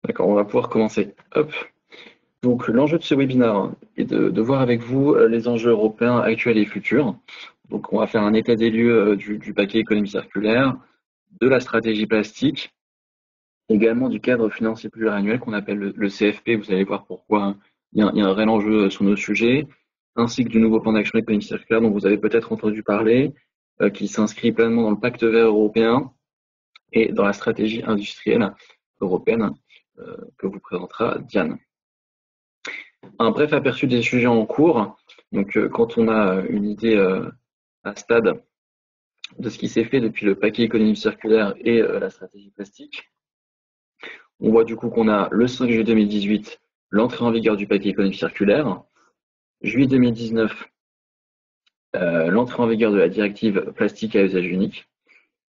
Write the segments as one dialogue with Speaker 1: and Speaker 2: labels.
Speaker 1: D'accord, on va pouvoir commencer. Hop. Donc, l'enjeu de ce webinaire est de voir avec vous les enjeux européens actuels et futurs. Donc, on va faire un état des lieux du paquet économie circulaire, de la stratégie plastique, également du cadre financier pluriannuel qu'on appelle le CFP. Vous allez voir pourquoi il y a un réel enjeu sur nos sujets, ainsi que du nouveau plan d'action économie circulaire dont vous avez peut-être entendu parler, qui s'inscrit pleinement dans le pacte vert européen et dans la stratégie industrielle européenne que vous présentera Diane. Un bref aperçu des sujets en cours. Donc, quand on a une idée à stade de ce qui s'est fait depuis le paquet économique circulaire et la stratégie plastique, on voit du coup qu'on a le 5 juillet 2018 l'entrée en vigueur du paquet économique circulaire, juillet 2019 l'entrée en vigueur de la directive plastique à usage unique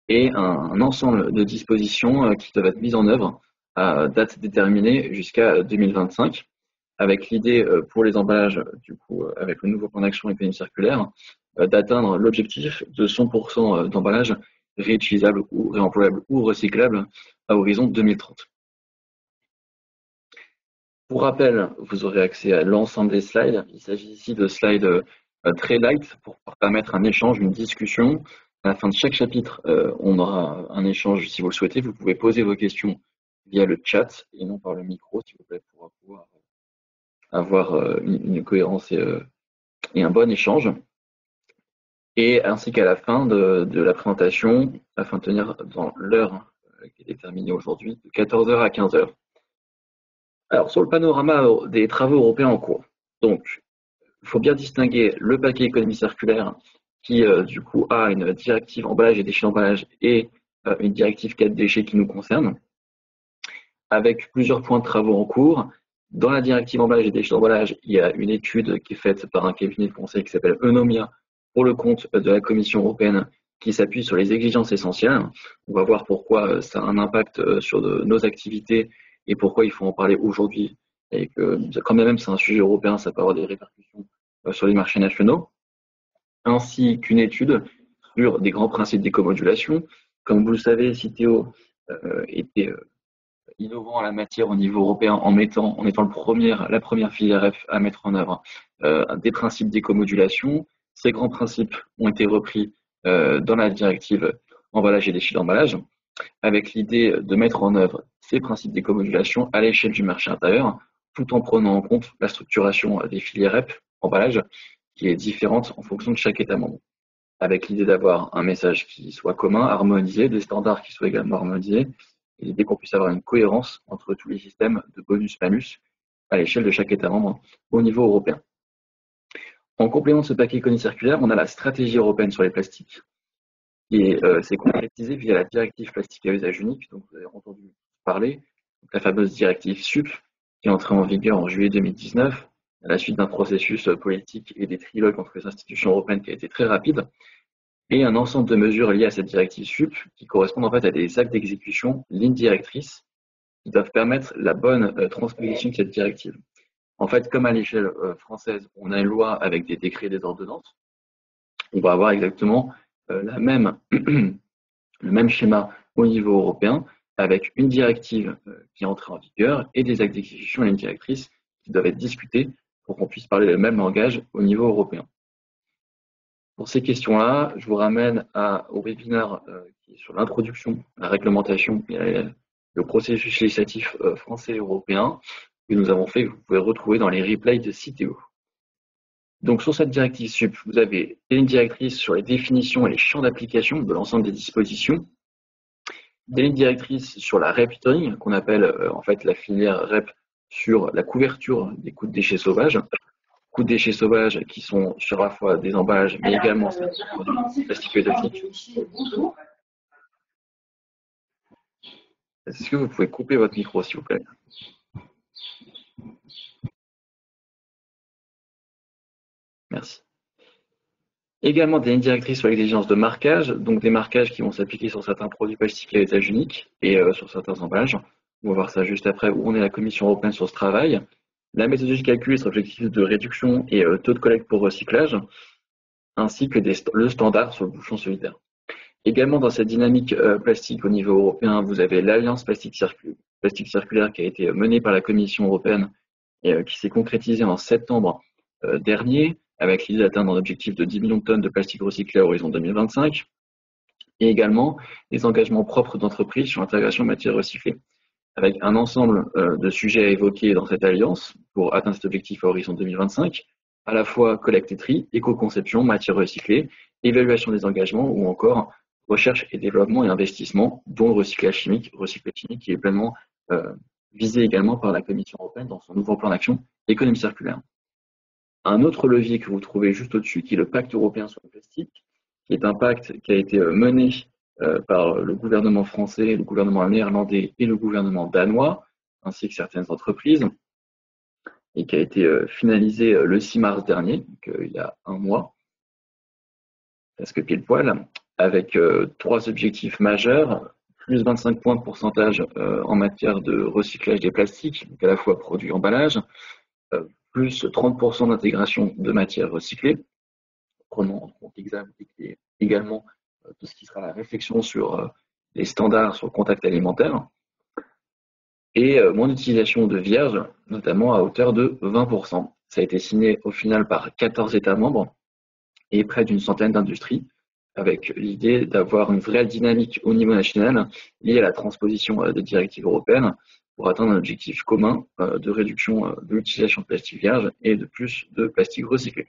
Speaker 1: et un ensemble de dispositions qui doivent être mises en œuvre à date déterminée jusqu'à 2025. Avec l'idée pour les emballages, du coup, avec le nouveau plan d'action économie circulaire, d'atteindre l'objectif de 100% d'emballages réutilisables ou réemployables ou recyclables à horizon 2030. Pour rappel, vous aurez accès à l'ensemble des slides. Il s'agit ici de slides très light pour permettre un échange, une discussion. À la fin de chaque chapitre, on aura un échange si vous le souhaitez. Vous pouvez poser vos questions via le chat et non par le micro, s'il vous plaît, pour pouvoir avoir une cohérence et un bon échange. Et ainsi qu'à la fin de la présentation, afin de tenir dans l'heure qui est déterminée aujourd'hui, de 14h à 15h. Alors, sur le panorama des travaux européens en cours, donc, il faut bien distinguer le paquet économie circulaire qui, du coup, a une directive emballage et déchets d'emballage et une directive 4 déchets qui nous concerne, avec plusieurs points de travaux en cours. Dans la directive emballage et déchets d'emballage, il y a une étude qui est faite par un cabinet de conseil qui s'appelle Eunomia pour le compte de la Commission européenne qui s'appuie sur les exigences essentielles. On va voir pourquoi ça a un impact sur nos activités et pourquoi il faut en parler aujourd'hui. Et que quand même c'est un sujet européen, ça peut avoir des répercussions sur les marchés nationaux. Ainsi qu'une étude sur des grands principes d'éco-modulation. Comme vous le savez, Citeo était innovant en la matière au niveau européen en étant la première filière F à mettre en œuvre des principes d'éco-modulation. Ces grands principes ont été repris dans la directive emballage et déchets d'emballage, avec l'idée de mettre en œuvre ces principes d'éco-modulation à l'échelle du marché intérieur, tout en prenant en compte la structuration des filières REP emballage, qui est différente en fonction de chaque État membre, avec l'idée d'avoir un message qui soit commun, harmonisé, des standards qui soient également harmonisés, et l'idée qu'on puisse avoir une cohérence entre tous les systèmes de bonus-malus à l'échelle de chaque État membre au niveau européen. En complément de ce paquet économie circulaire, on a la stratégie européenne sur les plastiques, qui s'est concrétisée via la directive plastique à usage unique, dont vous avez entendu parler, donc la fameuse directive SUP, qui est entrée en vigueur en juillet 2019, à la suite d'un processus politique et des trilogues entre les institutions européennes qui a été très rapide, et un ensemble de mesures liées à cette directive SUP qui correspondent en fait à des actes d'exécution, lignes directrices, qui doivent permettre la bonne transposition de cette directive. En fait, comme à l'échelle française, on a une loi avec des décrets et des ordonnances, on va avoir exactement le même schéma au niveau européen, avec une directive qui est entrée en vigueur et des actes d'exécution et lignes directrices qui doivent être discutés pour qu'on puisse parler le même langage au niveau européen. Pour ces questions-là, je vous ramène au webinaire qui est sur l'introduction, la réglementation et le processus législatif français et européen que nous avons fait, que vous pouvez retrouver dans les replays de Citeo. Donc sur cette directive SUP, vous avez des lignes directrices sur les définitions et les champs d'application de l'ensemble des dispositions, des lignes directrices sur la REP tooling, qu'on appelle en fait la filière REP sur la couverture des coûts de déchets sauvages, coûts de déchets sauvages qui sont sur la fois des emballages, mais également certains produits plastiques et toxiques. Est-ce que vous pouvez couper votre micro, s'il vous plaît? Merci. Également des lignes directrices sur l'exigence de marquage, donc des marquages qui vont s'appliquer sur certains produits plastiques à usage unique et sur certains emballages. On va voir ça juste après où on est la Commission européenne sur ce travail. La méthodologie de calcul sur l'objectif de réduction et taux de collecte pour recyclage, ainsi que le standard sur le bouchon solidaire. Également dans cette dynamique plastique au niveau européen, vous avez l'Alliance plastique circulaire qui a été menée par la Commission européenne et qui s'est concrétisée en septembre dernier, avec l'idée d'atteindre un objectif de 10 millions de tonnes de plastique recyclé à horizon 2025, et également des engagements propres d'entreprises sur l'intégration de matières recyclées, avec un ensemble de sujets à évoquer dans cette alliance pour atteindre cet objectif à horizon 2025, à la fois collecte et tri, éco-conception, matières recyclées, évaluation des engagements ou encore recherche et développement et investissement, dont le recyclage chimique qui est pleinement visé également par la Commission européenne dans son nouveau plan d'action économie circulaire. Un autre levier que vous trouvez juste au-dessus, qui est le pacte européen sur le plastique, qui est un pacte qui a été mené par le gouvernement français, le gouvernement néerlandais et le gouvernement danois, ainsi que certaines entreprises, et qui a été finalisé le 6 mars dernier, donc il y a un mois, presque pile poil, avec 3 objectifs majeurs, plus 25 points de pourcentage en matière de recyclage des plastiques, donc à la fois produits emballage, plus 30% d'intégration de matières recyclées, prenons en compte également tout ce qui sera la réflexion sur les standards sur le contact alimentaire, et moins d'utilisation de vierge, notamment à hauteur de 20%. Ça a été signé au final par 14 États membres et près d'une centaine d'industries, avec l'idée d'avoir une vraie dynamique au niveau national liée à la transposition des directives européennes pour atteindre un objectif commun de réduction de l'utilisation de plastique vierge et de plus de plastique recyclé.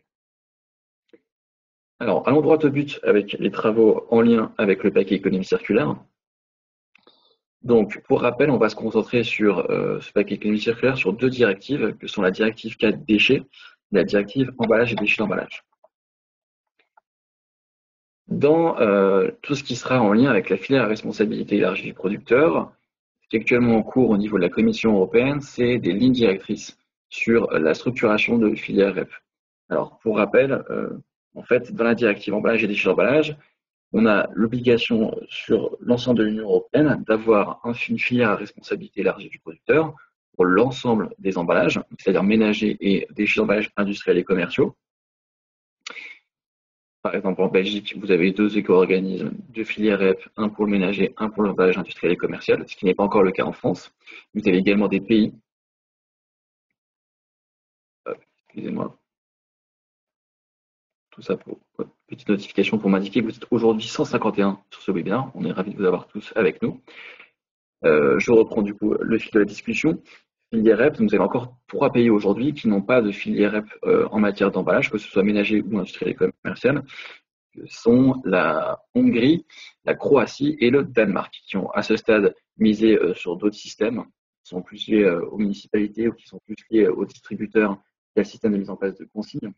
Speaker 1: Alors, allons droit au but avec les travaux en lien avec le paquet économie circulaire. Donc, pour rappel, on va se concentrer sur ce paquet économie circulaire sur 2 directives, que sont la directive 4 déchets et la directive emballage et déchets d'emballage. Dans tout ce qui sera en lien avec la filière à responsabilité élargie du producteur, ce qui est actuellement en cours au niveau de la Commission européenne, c'est des lignes directrices sur la structuration de filières REP. Alors, pour rappel, en fait, dans la directive emballage et déchets d'emballage, on a l'obligation sur l'ensemble de l'Union européenne d'avoir une filière à responsabilité élargie du producteur pour l'ensemble des emballages, c'est-à-dire ménagers et déchets d'emballage industriels et commerciaux. Par exemple, en Belgique, vous avez 2 éco-organismes, 2 filières REP, un pour le ménager, un pour l'emballage industriel et commercial, ce qui n'est pas encore le cas en France. Vous avez également des pays, excusez-moi, tout ça pour petite notification pour m'indiquer que vous êtes aujourd'hui 151 sur ce webinaire. On est ravis de vous avoir tous avec nous. Je reprends du coup le fil de la discussion. Filière REP, vous avez encore 3 pays aujourd'hui qui n'ont pas de filière REP en matière d'emballage, que ce soit ménager ou industriel et commercial, que sont la Hongrie, la Croatie et le Danemark, qui ont à ce stade misé sur d'autres systèmes, qui sont plus liés aux municipalités ou qui sont plus liés aux distributeurs via le système de mise en place de consignes.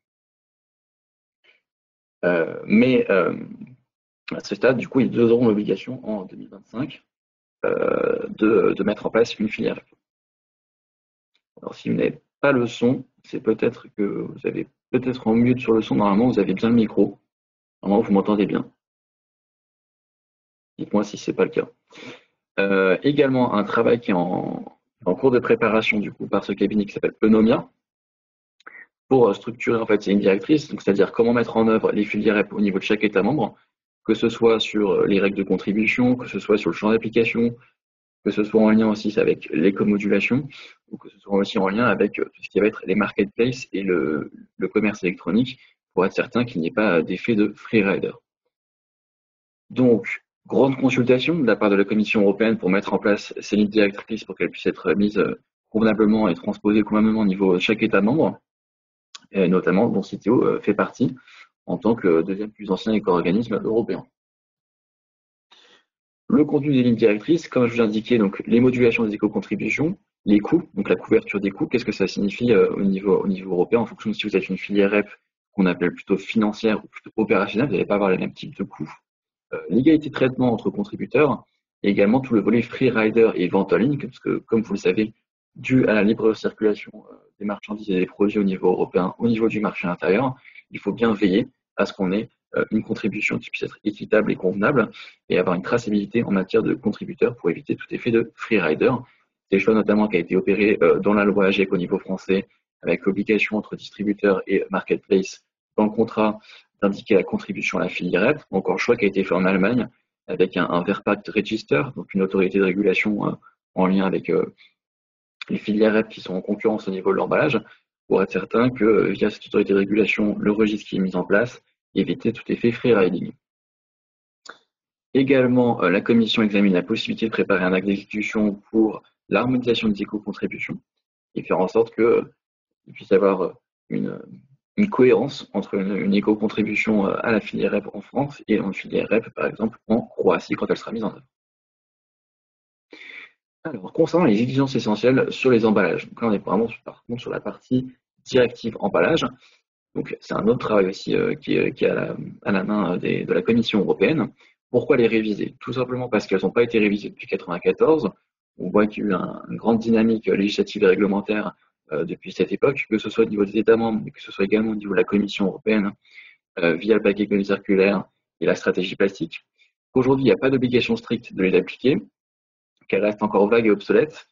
Speaker 1: Mais à ce stade, du coup, ils auront l'obligation en 2025 de mettre en place une filière. Alors, si vous n'avez pas le son, c'est peut-être que vous avez peut-être en mute sur le son. Normalement, vous avez bien le micro. Normalement, vous m'entendez bien. Dites-moi si ce n'est pas le cas. Également, un travail qui est en cours de préparation du coup par ce cabinet qui s'appelle Eunomia pour structurer, en fait, c'est une directrice, donc c'est-à-dire comment mettre en œuvre les filières REP au niveau de chaque État membre, que ce soit sur les règles de contribution, que ce soit sur le champ d'application, que ce soit en lien aussi avec l'éco-modulation, ou que ce soit aussi en lien avec tout ce qui va être les marketplaces et le commerce électronique, pour être certain qu'il n'y ait pas d'effet de freerider. Donc, grande consultation de la part de la Commission européenne pour mettre en place ces lignes directrices pour qu'elles puissent être mises convenablement et transposées convenablement au niveau de chaque État membre, et notamment dont Citeo fait partie en tant que deuxième plus ancien éco-organisme européen. Le contenu des lignes directrices, comme je vous l'indiquais, donc les modulations des éco-contributions, les coûts, donc la couverture des coûts, qu'est-ce que ça signifie au niveau européen en fonction de si vous êtes une filière REP qu'on appelle plutôt financière ou plutôt opérationnelle, vous n'allez pas avoir les mêmes types de coûts. L'égalité de traitement entre contributeurs et également tout le volet free rider et vente en ligne, parce que comme vous le savez, dû à la libre circulation des marchandises et des produits au niveau européen, au niveau du marché intérieur, il faut bien veiller à ce qu'on ait une contribution qui puisse être équitable et convenable et avoir une traçabilité en matière de contributeurs pour éviter tout effet de free rider. C'est le choix notamment qui a été opéré dans la loi AGEC au niveau français avec l'obligation entre distributeurs et marketplace dans le contrat d'indiquer la contribution à la filière REP, encore choix qui a été fait en Allemagne avec un Verpact Register, donc une autorité de régulation en lien avec les filières REP qui sont en concurrence au niveau de l'emballage, pour être certain que via cette autorité de régulation, le registre qui est mis en place, éviter tout effet free riding. Également, la Commission examine la possibilité de préparer un acte d'exécution pour l'harmonisation des éco-contributions et faire en sorte qu'il puisse y avoir une cohérence entre une éco-contribution à la filière REP en France et une filière REP, par exemple, en Croatie quand elle sera mise en œuvre. Alors, concernant les exigences essentielles sur les emballages, donc là on est vraiment par contre sur la partie directive emballage. Donc c'est un autre travail aussi qui est à la main de la Commission européenne. Pourquoi les réviser? Tout simplement parce qu'elles n'ont pas été révisées depuis 1994. On voit qu'il y a eu une grande dynamique législative et réglementaire depuis cette époque, que ce soit au niveau des États membres, mais que ce soit également au niveau de la Commission européenne, via le paquet économie circulaire et la stratégie plastique. Aujourd'hui, il n'y a pas d'obligation stricte de les appliquer, qu'elle reste encore vague et obsolète,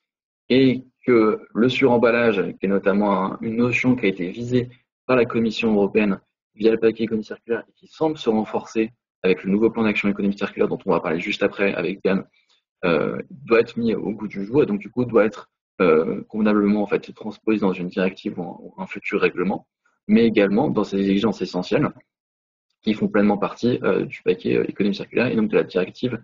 Speaker 1: et que le suremballage, qui est notamment une notion qui a été visée par la Commission européenne via le paquet économie circulaire et qui semble se renforcer avec le nouveau plan d'action économique circulaire dont on va parler juste après avec Diane, doit être mis au goût du jour et donc du coup doit être convenablement en fait transposé dans une directive ou un futur règlement, mais également dans ces exigences essentielles qui font pleinement partie du paquet économie circulaire et donc de la directive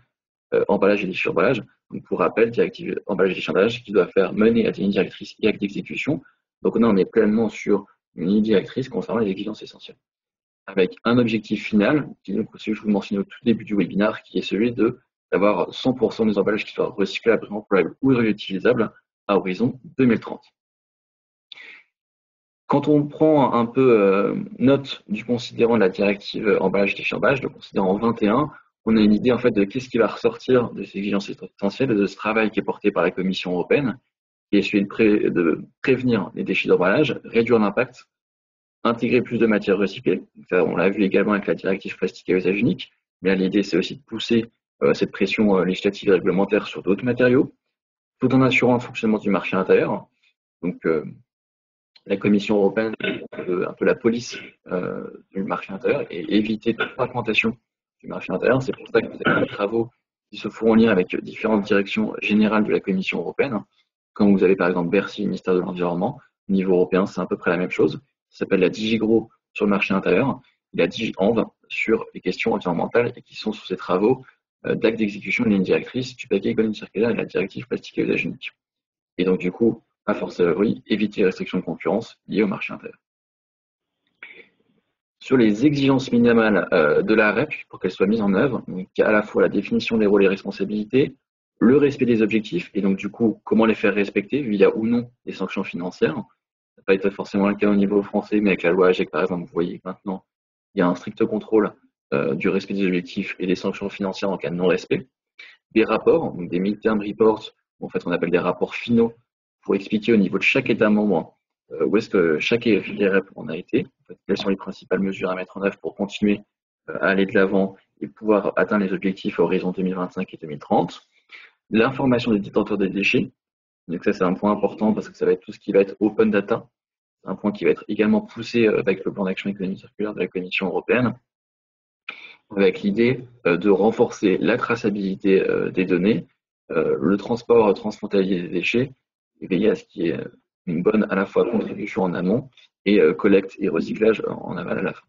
Speaker 1: emballage et déchets emballage. Donc, pour rappel, directive emballage et déchets emballage qui doit faire mener à des lignes directrices et actes d'exécution. Donc on est pleinement sur une ligne directrice concernant les exigences essentielles. Avec un objectif final, qui est donc celui que je vous mentionnais au tout début du webinaire, qui est celui d'avoir 100% des emballages qui soient recyclables, réemployables ou réutilisables à horizon 2030. Quand on prend un peu note du considérant de la directive emballage déchets emballage, le considérant 21, on a une idée en fait de qu'est-ce qui va ressortir de ces exigences essentielles et de ce travail qui est porté par la Commission européenne, qui est celui de prévenir les déchets d'emballage, réduire l'impact, intégrer plus de matières recyclées. Ça, on l'a vu également avec la directive plastique à usage unique, mais l'idée c'est aussi de pousser cette pression législative et réglementaire sur d'autres matériaux, tout en assurant le fonctionnement du marché intérieur. Donc la Commission européenne est un peu la police du marché intérieur et éviter toute fragmentation du marché intérieur. C'est pour ça que vous avez des travaux qui se font en lien avec différentes directions générales de la Commission européenne. Comme vous avez par exemple Bercy, ministère de l'Environnement, au niveau européen, c'est à peu près la même chose. Ça s'appelle la DigiGro sur le marché intérieur et la DigiEnv sur les questions environnementales et qui sont sur ces travaux d'actes d'exécution de ligne directrice du paquet économie circulaire et de la directive plastique à usage unique. Et donc du coup, a fortiori, éviter les restrictions de concurrence liées au marché intérieur. Sur les exigences minimales de la REP pour qu'elles soient mises en œuvre, donc à la fois la définition des rôles et responsabilités, le respect des objectifs, et donc du coup, comment les faire respecter via ou non des sanctions financières. Ça va pas être forcément le cas au niveau français, mais avec la loi AGEC, par exemple, vous voyez que maintenant, il y a un strict contrôle du respect des objectifs et des sanctions financières en cas de non-respect. Des rapports, donc des midterm reports, en fait on appelle des rapports finaux, pour expliquer au niveau de chaque État membre où est-ce que chaque filière REP en a été, en fait, quelles sont les principales mesures à mettre en œuvre pour continuer à aller de l'avant et pouvoir atteindre les objectifs à horizon 2025 et 2030. L'information des détenteurs des déchets, donc ça c'est un point important parce que ça va être tout ce qui va être open data, c'est un point qui va être également poussé avec le plan d'action économique circulaire de la Commission européenne, avec l'idée de renforcer la traçabilité des données, le transport transfrontalier des déchets, et veiller à ce qu'il y ait une bonne à la fois contribution en amont et collecte et recyclage en aval à la fin.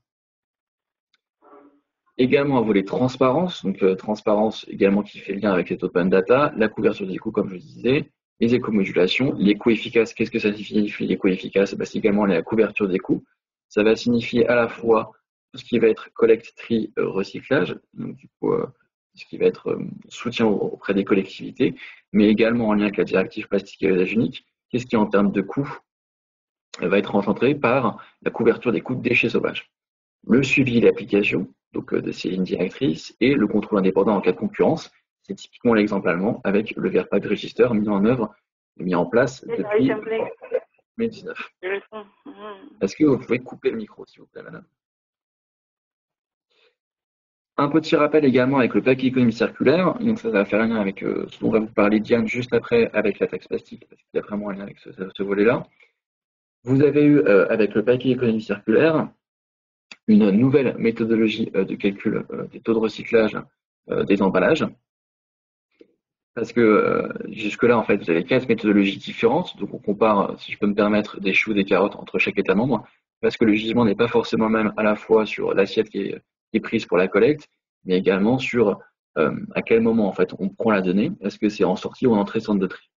Speaker 1: Également un volet transparence, donc transparence également qui fait lien avec cette open data, la couverture des coûts comme je disais, les éco-modulations, l'éco-efficace, qu'est-ce que ça signifie l'éco-efficace? C'est également la couverture des coûts. Ça va signifier à la fois tout ce qui va être collecte, tri, recyclage, donc du coup ce qui va être soutien auprès des collectivités, mais également en lien avec la directive plastique à usage unique, qu'est-ce qui en termes de coûts va être engendré par la couverture des coûts de déchets sauvages. Le suivi et l'application donc, de ces lignes directrices et le contrôle indépendant en cas de concurrence, c'est typiquement l'exemple allemand avec le Verpact Register mis en œuvre et mis en place depuis 2019. Est-ce que vous pouvez couper le micro, s'il vous plaît, madame? Un petit rappel également avec le paquet économie circulaire, donc ça va faire un lien avec ce dont va vous parler Diane juste après avec la taxe plastique, parce qu'il y a vraiment un lien avec ce volet-là. Vous avez eu avec le paquet économie circulaire une nouvelle méthodologie de calcul des taux de recyclage des emballages. Parce que jusque-là, en fait, vous avez 4 méthodologies différentes. Donc, on compare, si je peux me permettre, des choux, des carottes entre chaque État membre. Parce que le jugement n'est pas forcément le même à la fois sur l'assiette qui est prise pour la collecte, mais également sur à quel moment, en fait, on prend la donnée. Est-ce que c'est en sortie ou en entrée centre de tri?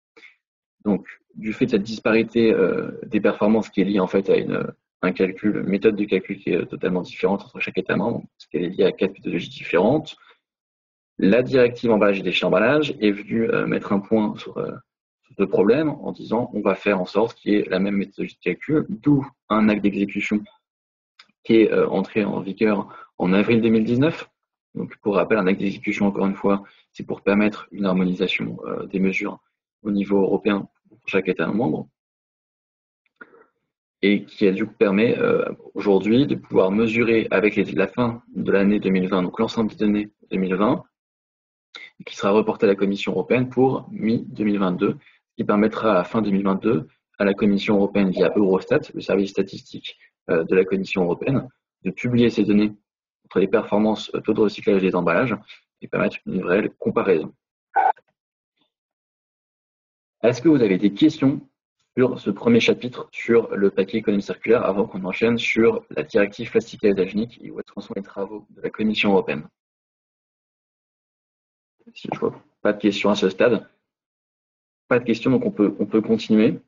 Speaker 1: Donc, du fait de cette disparité des performances qui est liée, en fait, à un calcul, une méthode de calcul qui est totalement différente entre chaque État membre, parce qu'elle est liée à 4 méthodologies différentes, la directive emballage et déchets emballage est venue mettre un point sur ce problème en disant on va faire en sorte qu'il y ait la même méthodologie de calcul, d'où un acte d'exécution qui est entré en vigueur en avril 2019. Donc pour rappel, un acte d'exécution, encore une fois, c'est pour permettre une harmonisation des mesures au niveau européen pour chaque État membre et qui du coup permet aujourd'hui de pouvoir mesurer avec la fin de l'année 2020, donc l'ensemble des données 2020, qui sera reporté à la Commission européenne pour mi-2022, ce qui permettra à la fin 2022 à la Commission européenne via Eurostat, le service statistique de la Commission européenne, de publier ces données entre les performances taux de recyclage des emballages et permettre une réelle comparaison. Est-ce que vous avez des questions sur ce premier chapitre sur le paquet économie circulaire avant qu'on enchaîne sur la directive plastique à usage unique et où est-ce sont les travaux de la Commission européenne? Si je vois pas de questions à ce stade, pas de questions, donc on peut continuer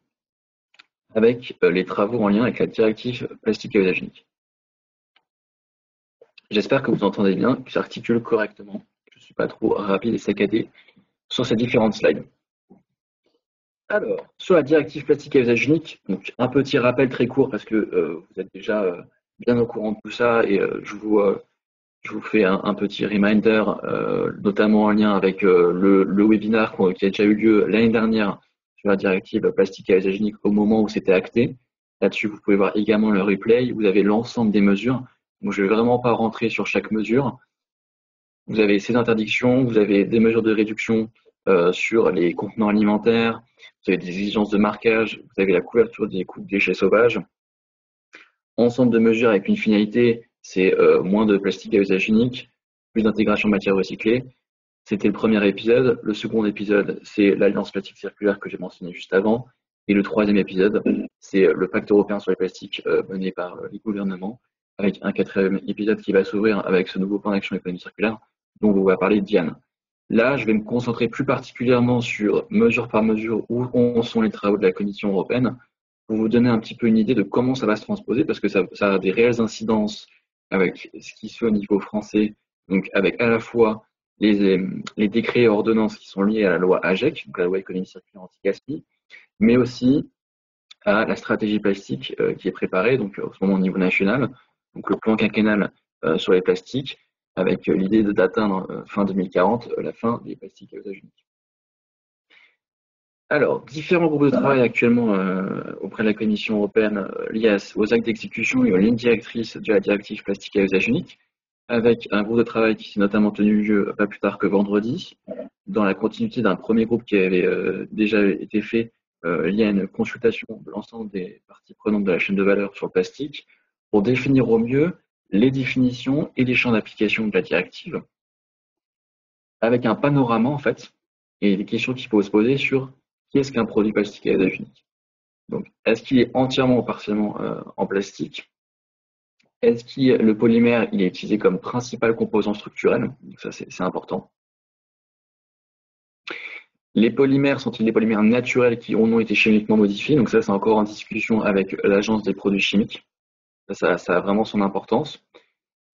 Speaker 1: avec les travaux en lien avec la directive plastique à usage unique. J'espère que vous entendez bien, que j'articule correctement. Je ne suis pas trop rapide et saccadé sur ces différentes slides. Alors, sur la directive plastique à usage unique, donc un petit rappel très court parce que vous êtes déjà bien au courant de tout ça et je vous fais un petit reminder, notamment en lien avec le webinaire qui a déjà eu lieu l'année dernière sur la directive plastique à usage unique au moment où c'était acté. Là-dessus, vous pouvez voir également le replay. Vous avez l'ensemble des mesures. Donc, je ne vais vraiment pas rentrer sur chaque mesure. Vous avez ces interdictions, vous avez des mesures de réduction sur les contenants alimentaires, vous avez des exigences de marquage, vous avez la couverture des coûts de déchets sauvages. Ensemble de mesures avec une finalité, c'est moins de plastique à usage unique, plus d'intégration de matières recyclées. C'était le premier épisode. Le second épisode, c'est l'Alliance plastique circulaire que j'ai mentionné juste avant. Et le troisième épisode, c'est le pacte européen sur les plastiques mené par les gouvernements, avec un quatrième épisode qui va s'ouvrir avec ce nouveau plan d'action économie circulaire dont on va parler Diane. Là, je vais me concentrer plus particulièrement sur mesure par mesure où en sont les travaux de la Commission européenne pour vous donner un petit peu une idée de comment ça va se transposer parce que ça a des réelles incidences avec ce qui se fait au niveau français, donc avec à la fois les décrets et ordonnances qui sont liés à la loi AGEC, donc la loi économie circulaire anti-gaspi, mais aussi à la stratégie plastique qui est préparée, donc en ce moment au niveau national, donc le plan quinquennal sur les plastiques, avec l'idée d'atteindre fin 2040 la fin des plastiques à usage unique. Alors, différents groupes de travail actuellement auprès de la Commission européenne liés aux actes d'exécution et aux lignes directrices de la directive plastique à usage unique, avec un groupe de travail qui s'est notamment tenu lieu pas plus tard que vendredi, dans la continuité d'un premier groupe qui avait déjà été fait lié à une consultation de l'ensemble des parties prenantes de la chaîne de valeur sur le plastique, pour définir au mieux les définitions et les champs d'application de la directive, avec un panorama en fait, et des questions qu'il faut se poser sur qu'est-ce qu'un produit plastique à usage unique. Donc, est-ce qu'il est entièrement ou partiellement en plastique? Est-ce que le polymère il est utilisé comme principal composant structurel? Donc ça, c'est important. Les polymères sont-ils des polymères naturels qui ont été chimiquement modifiés? Donc ça, c'est encore en discussion avec l'Agence des produits chimiques. Ça a vraiment son importance.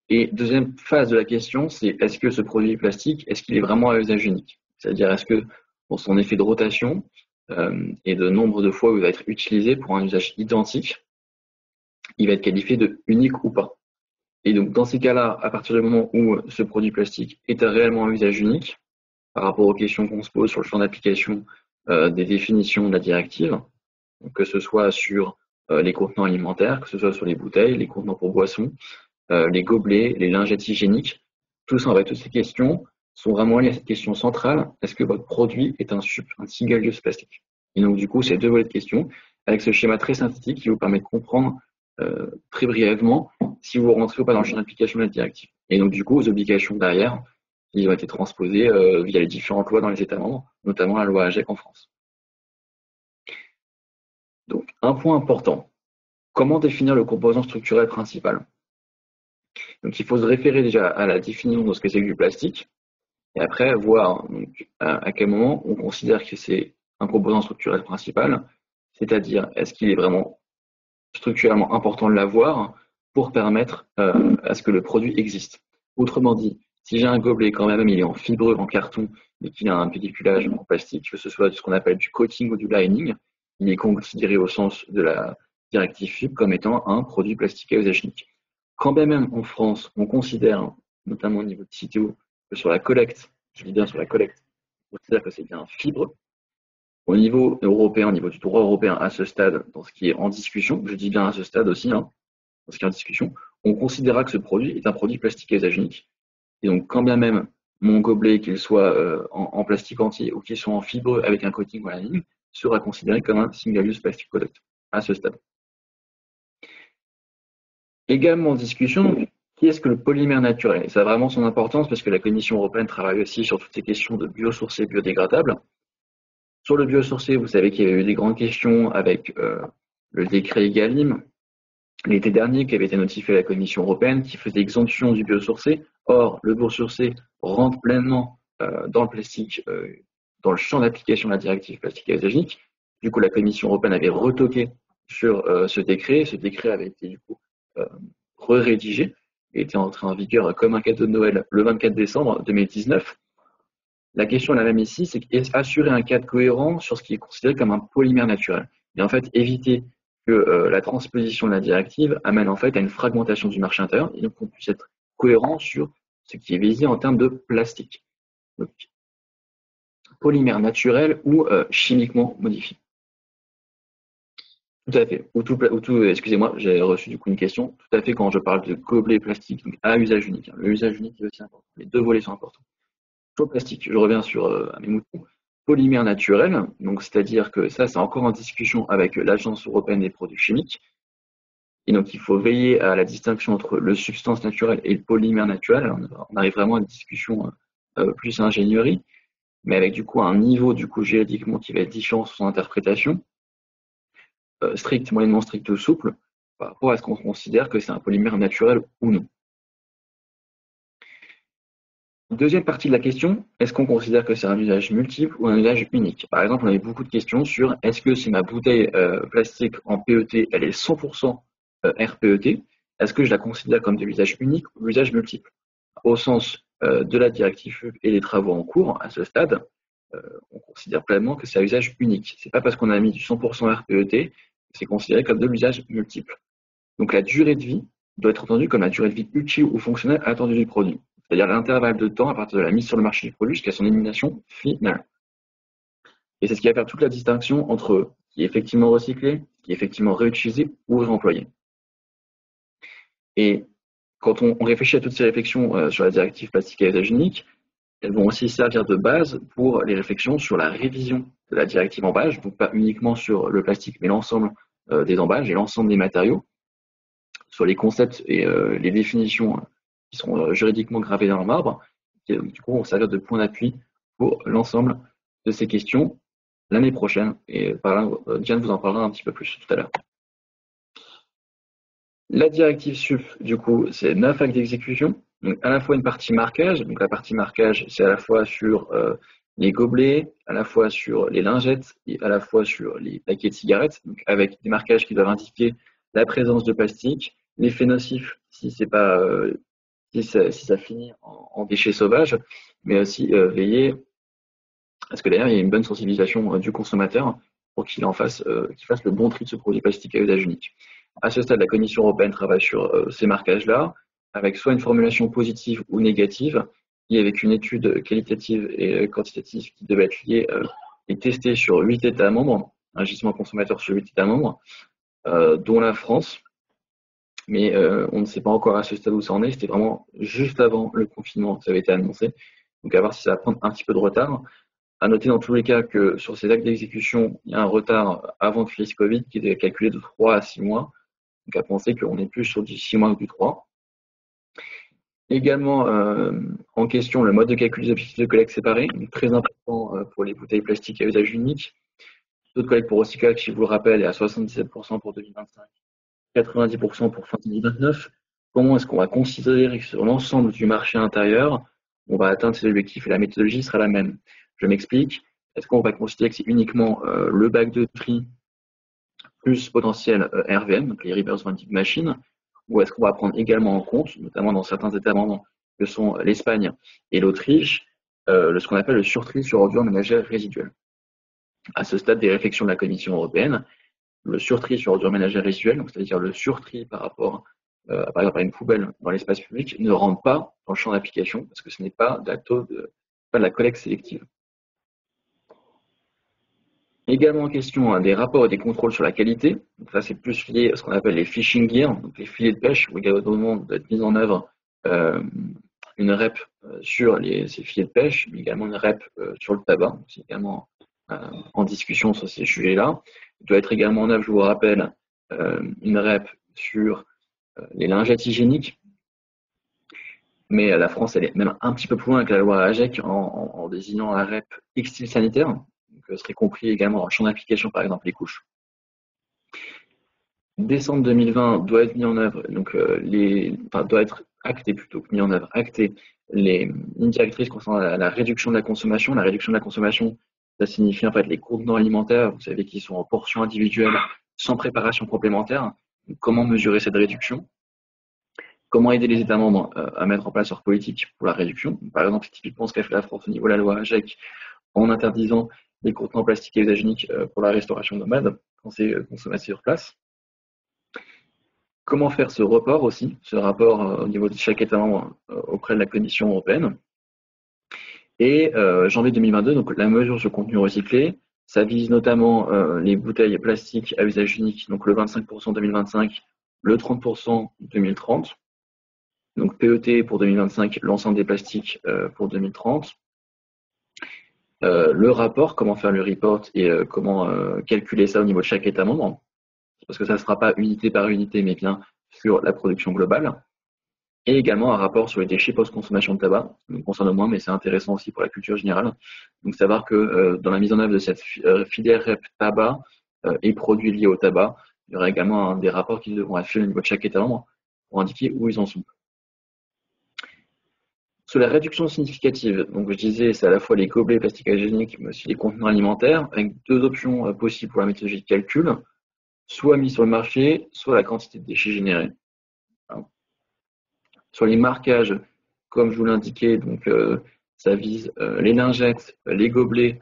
Speaker 1: Et deuxième phase de la question, c'est est-ce que ce produit plastique, est-ce qu'il est vraiment à usage unique? C'est-à-dire, est-ce que son effet de rotation et de nombre de fois où il va être utilisé pour un usage identique, il va être qualifié de unique ou pas? Et donc, dans ces cas-là, à partir du moment où ce produit plastique est réellement à usage unique, par rapport aux questions qu'on se pose sur le champ d'application des définitions de la directive, donc que ce soit sur les contenants alimentaires, que ce soit sur les bouteilles, les contenants pour boissons, les gobelets, les lingettes hygiéniques, tout ça, en fait, toutes ces questions sont vraiment liées à cette question centrale, est-ce que votre produit est un single-use plastique? Et donc, du coup, c'est deux volets de questions, avec ce schéma très synthétique qui vous permet de comprendre très brièvement si vous rentrez ou pas dans le champ d'application de la directive. Et donc, du coup, aux obligations derrière, qui ont été transposées via les différentes lois dans les États membres, notamment la loi AGEC en France. Donc, un point important, comment définir le composant structurel principal? Donc, il faut se référer déjà à la définition de ce que c'est que du plastique, et après voir donc, à quel moment on considère que c'est un composant structurel principal, c'est-à-dire est-ce qu'il est vraiment structurellement important de l'avoir pour permettre à ce que le produit existe. Autrement dit, si j'ai un gobelet quand même, il est en fibreux, en carton, mais qu'il a un pelliculage en plastique, que ce soit ce qu'on appelle du coating ou du lining, il est considéré au sens de la directive FUP comme étant un produit plastique à usage unique. Quand bien même en France, on considère, notamment au niveau de CITEO, que sur la collecte, je dis bien sur la collecte, on considère que c'est bien un fibre. Au niveau européen, au niveau du droit européen, à ce stade, dans ce qui est en discussion, je dis bien à ce stade aussi, dans ce qui est en discussion, on considérera que ce produit est un produit plastique à usage unique. Et donc, quand bien même mon gobelet, qu'il soit en plastique entier ou qu'il soit en fibre avec un coating ou un lining, sera considéré comme un single-use plastic product à ce stade. Également en discussion, qui est-ce que le polymère naturel? Et ça a vraiment son importance parce que la Commission européenne travaille aussi sur toutes ces questions de biosourcés biodégradables. Sur le biosourcé, vous savez qu'il y avait eu des grandes questions avec le décret EGalim l'été dernier qui avait été notifié à la Commission européenne qui faisait exemption du biosourcé. Or, le biosourcé rentre pleinement dans le plastique, dans le champ d'application de la directive plastique à usage unique. Du coup, la Commission européenne avait retoqué sur ce décret. Ce décret avait été du coup rédigé et était entré en vigueur comme un cadeau de Noël le 24 décembre 2019. La question est la même ici, c'est assurer un cadre cohérent sur ce qui est considéré comme un polymère naturel. Et en fait, éviter que la transposition de la directive amène en fait à une fragmentation du marché intérieur et donc qu'on puisse être cohérent sur ce qui est visé en termes de plastique. Donc, polymère naturel ou chimiquement modifié. Tout à fait. Excusez-moi, j'ai reçu du coup une question. Tout à fait quand je parle de gobelet plastique donc à usage unique. Le usage unique est aussi important. Les deux volets sont importants. Sur le plastique, je reviens sur mes moutons. Polymère naturel, donc c'est-à-dire que ça, c'est encore en discussion avec l'Agence européenne des produits chimiques. Et donc, il faut veiller à la distinction entre le substance naturelle et le polymère naturel. On arrive vraiment à une discussion plus ingénierie, mais avec du coup un niveau du coup juridiquement qui va être différent sur son interprétation, strict, moyennement strict ou souple, par rapport à ce qu'on considère que c'est un polymère naturel ou non. Deuxième partie de la question, est-ce qu'on considère que c'est un usage multiple ou un usage unique? Par exemple, on avait beaucoup de questions sur est-ce que si ma bouteille plastique en PET, elle est 100% RPET, est-ce que je la considère comme de l'usage unique ou l'usage multiple? Au sens de la directive et des travaux en cours, à ce stade, on considère pleinement que c'est un usage unique. C'est pas parce qu'on a mis du 100% RPET que c'est considéré comme de l'usage multiple. Donc la durée de vie doit être entendue comme la durée de vie utile ou fonctionnelle attendue du produit, c'est-à-dire l'intervalle de temps à partir de la mise sur le marché du produit jusqu'à son élimination finale. Et c'est ce qui va faire toute la distinction entre ce qui est effectivement recyclé, ce qui est effectivement réutilisé ou réemployé. Et quand on réfléchit à toutes ces réflexions sur la directive plastique à usage unique, elles vont aussi servir de base pour les réflexions sur la révision de la directive emballage, donc pas uniquement sur le plastique, mais l'ensemble des emballages et l'ensemble des matériaux, sur les concepts et les définitions qui sont juridiquement gravées dans le marbre, qui du coup vont servir de point d'appui pour l'ensemble de ces questions l'année prochaine. Et par là, Diane vous en parlera un petit peu plus tout à l'heure. La directive SUP, du coup, c'est 9 actes d'exécution. Donc à la fois une partie marquage. Donc la partie marquage, c'est à la fois sur les gobelets, à la fois sur les lingettes et à la fois sur les paquets de cigarettes, donc avec des marquages qui doivent indiquer la présence de plastique, l'effet nocif si c'est pas si ça finit en déchets sauvages, mais aussi veiller à ce que derrière il y ait une bonne sensibilisation du consommateur pour qu'il fasse le bon tri de ce produit plastique à usage unique. À ce stade, la Commission européenne travaille sur ces marquages-là, avec soit une formulation positive ou négative, et avec une étude qualitative et quantitative qui devait être liée et testée sur 8 États membres, un gisement consommateur sur 8 États membres, dont la France. Mais on ne sait pas encore à ce stade où ça en est. C'était vraiment juste avant le confinement que ça avait été annoncé. Donc à voir si ça va prendre un petit peu de retard. À noter dans tous les cas que sur ces actes d'exécution, il y a un retard avant crise Covid qui est calculé de 3 à 6 mois. Donc à penser qu'on est plus sur du 6 mois que du 3. Également en question le mode de calcul des objectifs de collecte séparés, donc très important pour les bouteilles plastiques à usage unique. Le taux de collecte pour recyclage, qui je vous le rappelle, est à 77% pour 2025, 90% pour fin 2029. Comment est-ce qu'on va considérer que sur l'ensemble du marché intérieur, on va atteindre ces objectifs et la méthodologie sera la même? Je m'explique. Est-ce qu'on va considérer que c'est uniquement le bac de tri plus potentiel RVM, donc les Reverse Vending Machine, ou est-ce qu'on va prendre également en compte, notamment dans certains États membres que sont l'Espagne et l'Autriche, ce qu'on appelle le surtri sur ordures ménagères résiduelles. À ce stade des réflexions de la Commission européenne, le surtri sur ordures ménagères résiduelles, donc c'est-à-dire le surtri par rapport par exemple à une poubelle dans l'espace public, ne rentre pas dans le champ d'application parce que ce n'est pas pas de la collecte sélective. Également en question des rapports et des contrôles sur la qualité. Donc ça, c'est plus lié à ce qu'on appelle les fishing gear, donc les filets de pêche, où il y a également d'être mise en œuvre une REP sur ces filets de pêche, mais également une REP sur le tabac. C'est également en discussion sur ces sujets-là. Il doit être également en œuvre, je vous rappelle, une REP sur les lingettes hygiéniques. Mais la France, elle est même un petit peu plus loin avec la loi AGEC en désignant la REP textile sanitaire. Donc, serait compris également dans le champ d'application, par exemple, les couches. Décembre 2020 doit être mis en œuvre, donc doit être acté plutôt que mis en œuvre, acté les lignes directrices concernant la réduction de la consommation. La réduction de la consommation, ça signifie en fait les contenants alimentaires, vous savez, qui sont en portions individuelles, sans préparation complémentaire. Donc, comment mesurer cette réduction? Comment aider les États membres à mettre en place leur politique pour la réduction? Par exemple, c'est typiquement ce qu'a fait la France au niveau de la loi AGEC en interdisant les contenants plastiques à usage unique pour la restauration nomade quand c'est consommé sur place. Comment faire ce report aussi, ce rapport au niveau de chaque État membre auprès de la Commission européenne. Et janvier 2022, donc la mesure sur contenu recyclé, ça vise notamment les bouteilles plastiques à usage unique, donc le 25% 2025, le 30% 2030. Donc PET pour 2025, l'ensemble des plastiques pour 2030. Le rapport, comment faire le report et comment calculer ça au niveau de chaque État membre, parce que ça ne sera pas unité par unité, mais bien sur la production globale. Et également un rapport sur les déchets post-consommation de tabac, ça nous concerne moins, mais c'est intéressant aussi pour la culture générale. Donc savoir que dans la mise en œuvre de cette filière REP tabac et produits liés au tabac, il y aura également des rapports qui devront être faits au niveau de chaque État membre pour indiquer où ils en sont. Sur la réduction significative, donc je disais, c'est à la fois les gobelets plastiques hygiéniques, mais aussi les contenants alimentaires, avec deux options possibles pour la méthodologie de calcul, soit mis sur le marché, soit la quantité de déchets générés. Voilà. Sur les marquages, comme je vous l'indiquais, donc ça vise les lingettes, les gobelets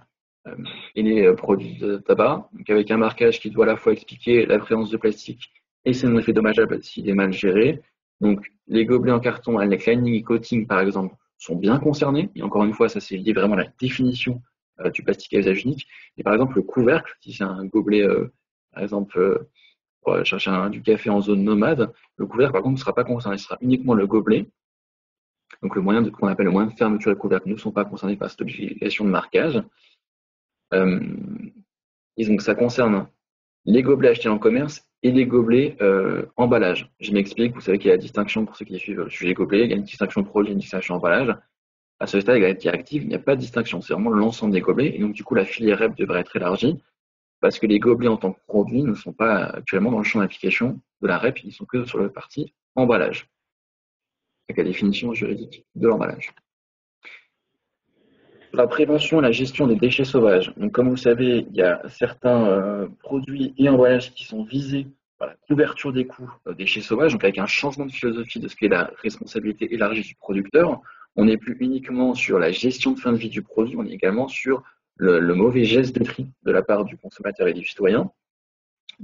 Speaker 1: et les produits de tabac, donc avec un marquage qui doit à la fois expliquer la présence de plastique et ses effets dommageables s'il est mal géré. Donc les gobelets en carton avec lining et coating par exemple sont bien concernés. Et encore une fois, ça c'est lié vraiment à la définition du plastique à usage unique. Et par exemple le couvercle, si c'est un gobelet par exemple pour aller chercher du café en zone nomade, le couvercle par contre ne sera pas concerné, ce sera uniquement le gobelet. Donc le moyen qu'on appelle le moyen de fermeture et couvercle ne sont pas concernés par cette obligation de marquage. Et donc ça concerne les gobelets achetés en commerce et les gobelets emballage. Je m'explique, vous savez qu'il y a la distinction pour ceux qui suivent le sujet gobelet, il y a une distinction produit, une distinction emballage. À ce stade, avec la directive, il n'y a pas de distinction, c'est vraiment l'ensemble des gobelets, et donc du coup la filière REP devrait être élargie, parce que les gobelets en tant que produits ne sont pas actuellement dans le champ d'application de la REP, ils sont que sur la partie emballage, avec la définition juridique de l'emballage. La prévention et la gestion des déchets sauvages. Donc, comme vous le savez, il y a certains produits et emballages qui sont visés par la couverture des coûts déchets sauvages, donc avec un changement de philosophie de ce qu'est la responsabilité élargie du producteur. On n'est plus uniquement sur la gestion de fin de vie du produit, on est également sur le mauvais geste de tri de la part du consommateur et du citoyen.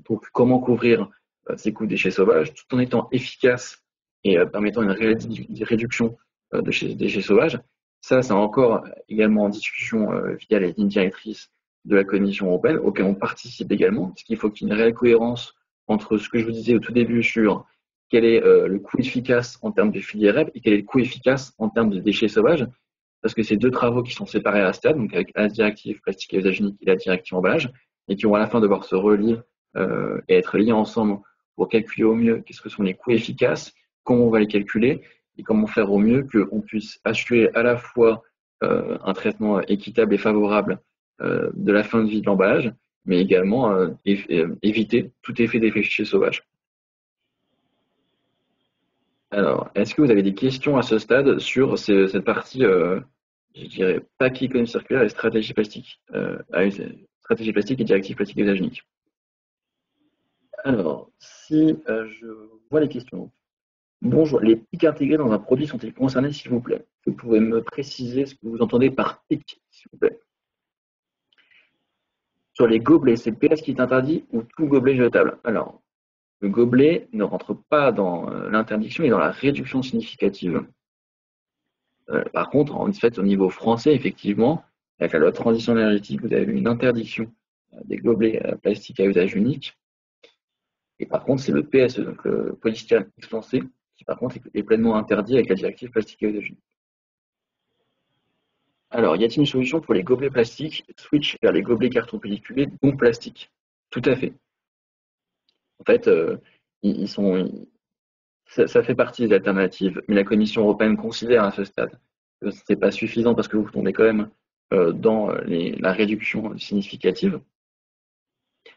Speaker 1: Donc, comment couvrir ces coûts déchets sauvages tout en étant efficace et permettant une réelle réduction de ces déchets sauvages. Ça, c'est encore également en discussion via les lignes directrices de la Commission européenne, auxquelles on participe également, parce qu'il faut qu'il y ait une réelle cohérence entre ce que je vous disais au tout début sur quel est le coût efficace en termes de filière REP et quel est le coût efficace en termes de déchets sauvages, parce que c'est deux travaux qui sont séparés à ce stade, donc avec la directive plastique à usage unique et la directive emballage, et qui vont à la fin devoir se relier et être liés ensemble pour calculer au mieux qu'est-ce que sont les coûts efficaces, comment on va les calculer, et comment faire au mieux qu'on puisse assurer à la fois un traitement équitable et favorable de la fin de vie de l'emballage, mais également éviter tout effet d'effet fichier sauvage. Alors, est-ce que vous avez des questions à ce stade sur cette partie, je dirais, paquet économie circulaire et stratégie plastique, stratégie plastique et directive plastique à usage unique? Alors, si je vois les questions. Bonjour, les pics intégrés dans un produit sont-ils concernés, s'il vous plaît? Vous pouvez me préciser ce que vous entendez par pic, s'il vous plaît? Sur les gobelets, c'est le PS qui est interdit ou tout gobelet jetable? Alors, le gobelet ne rentre pas dans l'interdiction et dans la réduction significative. Par contre, en fait, au niveau français, effectivement, avec la loi de transition énergétique, vous avez une interdiction des gobelets plastiques à usage unique. Et par contre, c'est le PSE, donc le polystyrène expansé, qui par contre est pleinement interdit avec la directive plastique à usage unique. Alors, y a-t-il une solution pour les gobelets plastiques? Switch vers les gobelets carton pelliculés, non plastiques. Tout à fait. En fait, ça fait partie des alternatives, mais la Commission européenne considère à ce stade que ce n'est pas suffisant parce que vous tombez quand même dans la réduction significative.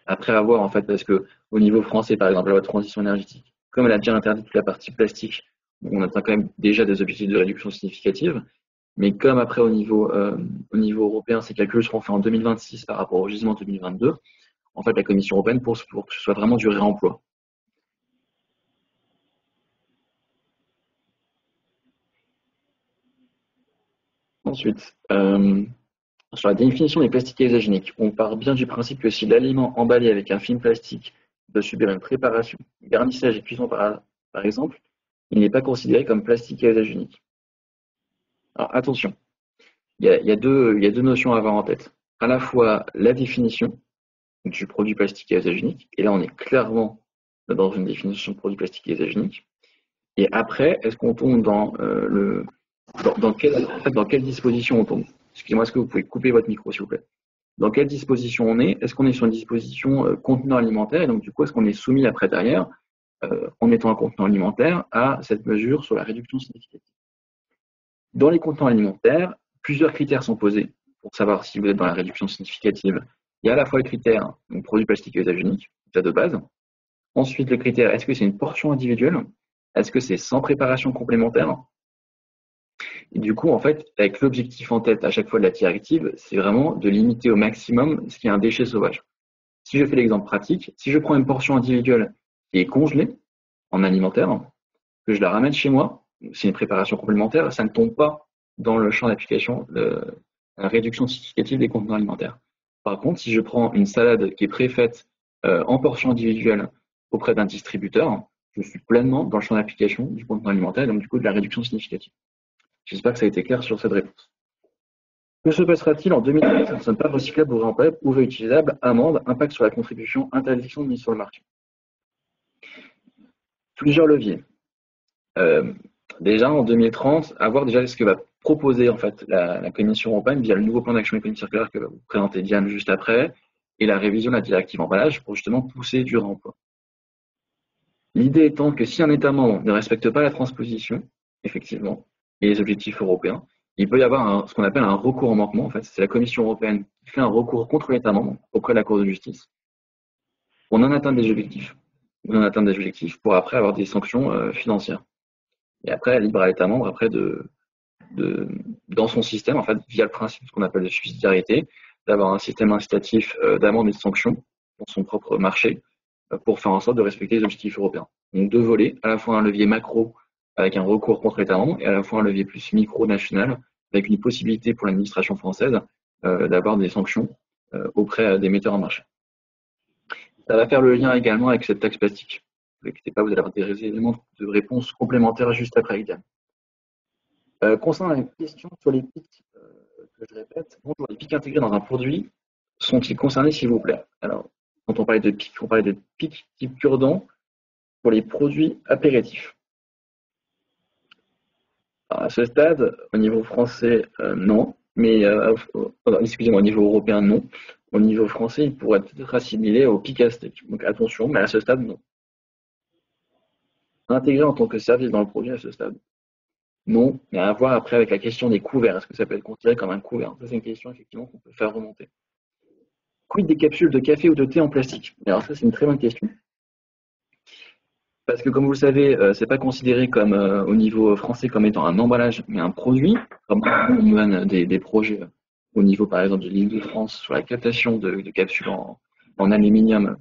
Speaker 1: Après avoir, en fait, parce que au niveau français, par exemple, la loi de transition énergétique, comme elle a déjà interdit toute la partie plastique, on atteint quand même déjà des objectifs de réduction significative. Mais comme après au niveau européen, ces calculs seront faits en 2026 par rapport au gisement 2022, en fait, la Commission européenne pousse pour que ce soit vraiment du réemploi. Ensuite, sur la définition des plastiques à usage unique, on part bien du principe que si l'aliment emballé avec un film plastique doit subir une préparation, garnissage et cuisson par exemple, il n'est pas considéré comme plastique à usage unique. Alors attention, il y a deux notions à avoir en tête. À la fois la définition du produit plastique à usage unique, et là on est clairement dans une définition de produit plastique à usage unique. Et après, est-ce qu'on tombe dans quelle disposition on tombe? Excusez-moi, est-ce que vous pouvez couper votre micro, s'il vous plaît? Dans quelle disposition on est? Est-ce qu'on est sur une disposition contenant alimentaire? Et donc, du coup, est-ce qu'on est soumis après derrière, en étant un contenant alimentaire, à cette mesure sur la réduction significative? Dans les contenants alimentaires, plusieurs critères sont posés pour savoir si vous êtes dans la réduction significative. Il y a à la fois le critère donc, produit plastique à usage unique, déjà de base. Ensuite, le critère, est-ce que c'est une portion individuelle? Est-ce que c'est sans préparation complémentaire? Et du coup, en fait, avec l'objectif en tête à chaque fois de la directive, c'est vraiment de limiter au maximum ce qui est un déchet sauvage. Si je fais l'exemple pratique, si je prends une portion individuelle qui est congelée en alimentaire, que je la ramène chez moi, c'est une préparation complémentaire, ça ne tombe pas dans le champ d'application de la réduction significative des contenants alimentaires. Par contre, si je prends une salade qui est préfaite en portion individuelle auprès d'un distributeur, je suis pleinement dans le champ d'application du contenant alimentaire et donc du coup de la réduction significative. J'espère que ça a été clair sur cette réponse. Que se passera-t-il en 2030 si ne sont pas recyclables ou réemployables ou réutilisables? Amende, impact sur la contribution, interdiction de mise sur le marché. Plusieurs leviers. Déjà en 2030, à voir déjà ce que va proposer en fait la Commission européenne via le nouveau plan d'action économique circulaire que va vous présenter Diane juste après, et la révision de la directive emballage pour justement pousser du réemploi. L'idée étant que si un État membre ne respecte pas la transposition, effectivement, et les objectifs européens, il peut y avoir ce qu'on appelle un recours en manquement. En fait, c'est la Commission européenne qui fait un recours contre l'État membre auprès de la Cour de justice. On en atteint des objectifs. On en atteint des objectifs pour après avoir des sanctions financières. Et après, libre à l'État membre après dans son système, en fait, via le principe de ce qu'on appelle de subsidiarité, d'avoir un système incitatif d'amende et de sanctions dans son propre marché pour faire en sorte de respecter les objectifs européens. Donc deux volets, à la fois un levier macro avec un recours contre l'État membre et à la fois un levier plus micro-national avec une possibilité pour l'administration française d'avoir des sanctions auprès des metteurs en marché. Ça va faire le lien également avec cette taxe plastique. Ne vous inquiétez pas, vous allez avoir des éléments de réponse complémentaires juste après, Yann. Concernant la question sur les pics, que je répète, bonjour, les pics intégrés dans un produit sont-ils concernés, s'il vous plaît? Alors, quand on parlait de pics, on parlait de pics type cure-dent pour les produits apéritifs. Alors, à ce stade, au niveau français, non, mais excusez-moi, au niveau européen, non. Au niveau français, il pourrait être assimilé au pic à steak. Donc attention, mais à ce stade, non. Intégré en tant que service dans le produit à ce stade. Non, mais à voir après avec la question des couverts. Est-ce que ça peut être considéré comme un couvert? Ça, c'est une question effectivement qu'on peut faire remonter. Quid des capsules de café ou de thé en plastique? Alors ça, c'est une très bonne question. Parce que comme vous le savez, c'est pas considéré comme au niveau français comme étant un emballage, mais un produit. Comme on mène des projets au niveau, par exemple, de l'Île-de-France sur la captation de capsules en aluminium,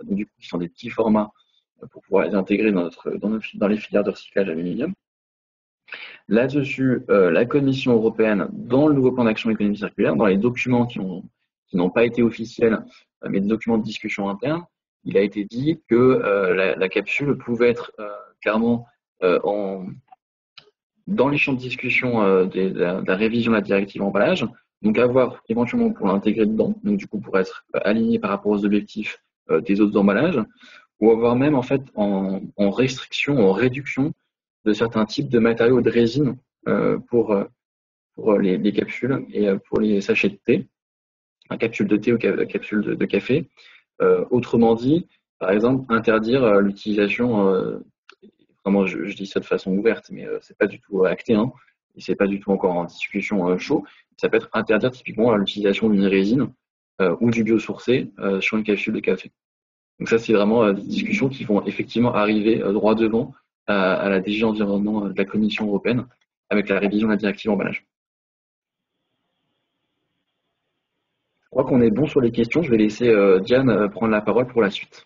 Speaker 1: du coup, qui sont des petits formats pour pouvoir les intégrer dans les filières de recyclage aluminium. Là-dessus, la Commission européenne, dans le nouveau plan d'action économie circulaire, dans les documents qui n'ont pas été officiels, mais des documents de discussion interne, il a été dit que la capsule pouvait être clairement dans les champs de discussion de la révision de la directive emballage, donc à voir éventuellement pour l'intégrer dedans, donc du coup pour être aligné par rapport aux objectifs des autres emballages, ou avoir même en fait en restriction, en réduction de certains types de matériaux de résine pour les capsules et pour les sachets de thé, capsules de thé ou capsules de café. Autrement dit, par exemple, interdire l'utilisation, vraiment je dis ça de façon ouverte, mais c'est pas du tout acté, hein, et c'est pas du tout encore en discussion chaud. Ça peut être interdire typiquement l'utilisation d'une résine ou du biosourcé sur une capsule de café. Donc ça, c'est vraiment des discussions qui vont effectivement arriver droit devant à la DG Environnement de la Commission européenne avec la révision de la directive emballage. Je crois qu'on est bon sur les questions. Je vais laisser Diane prendre la parole pour la suite.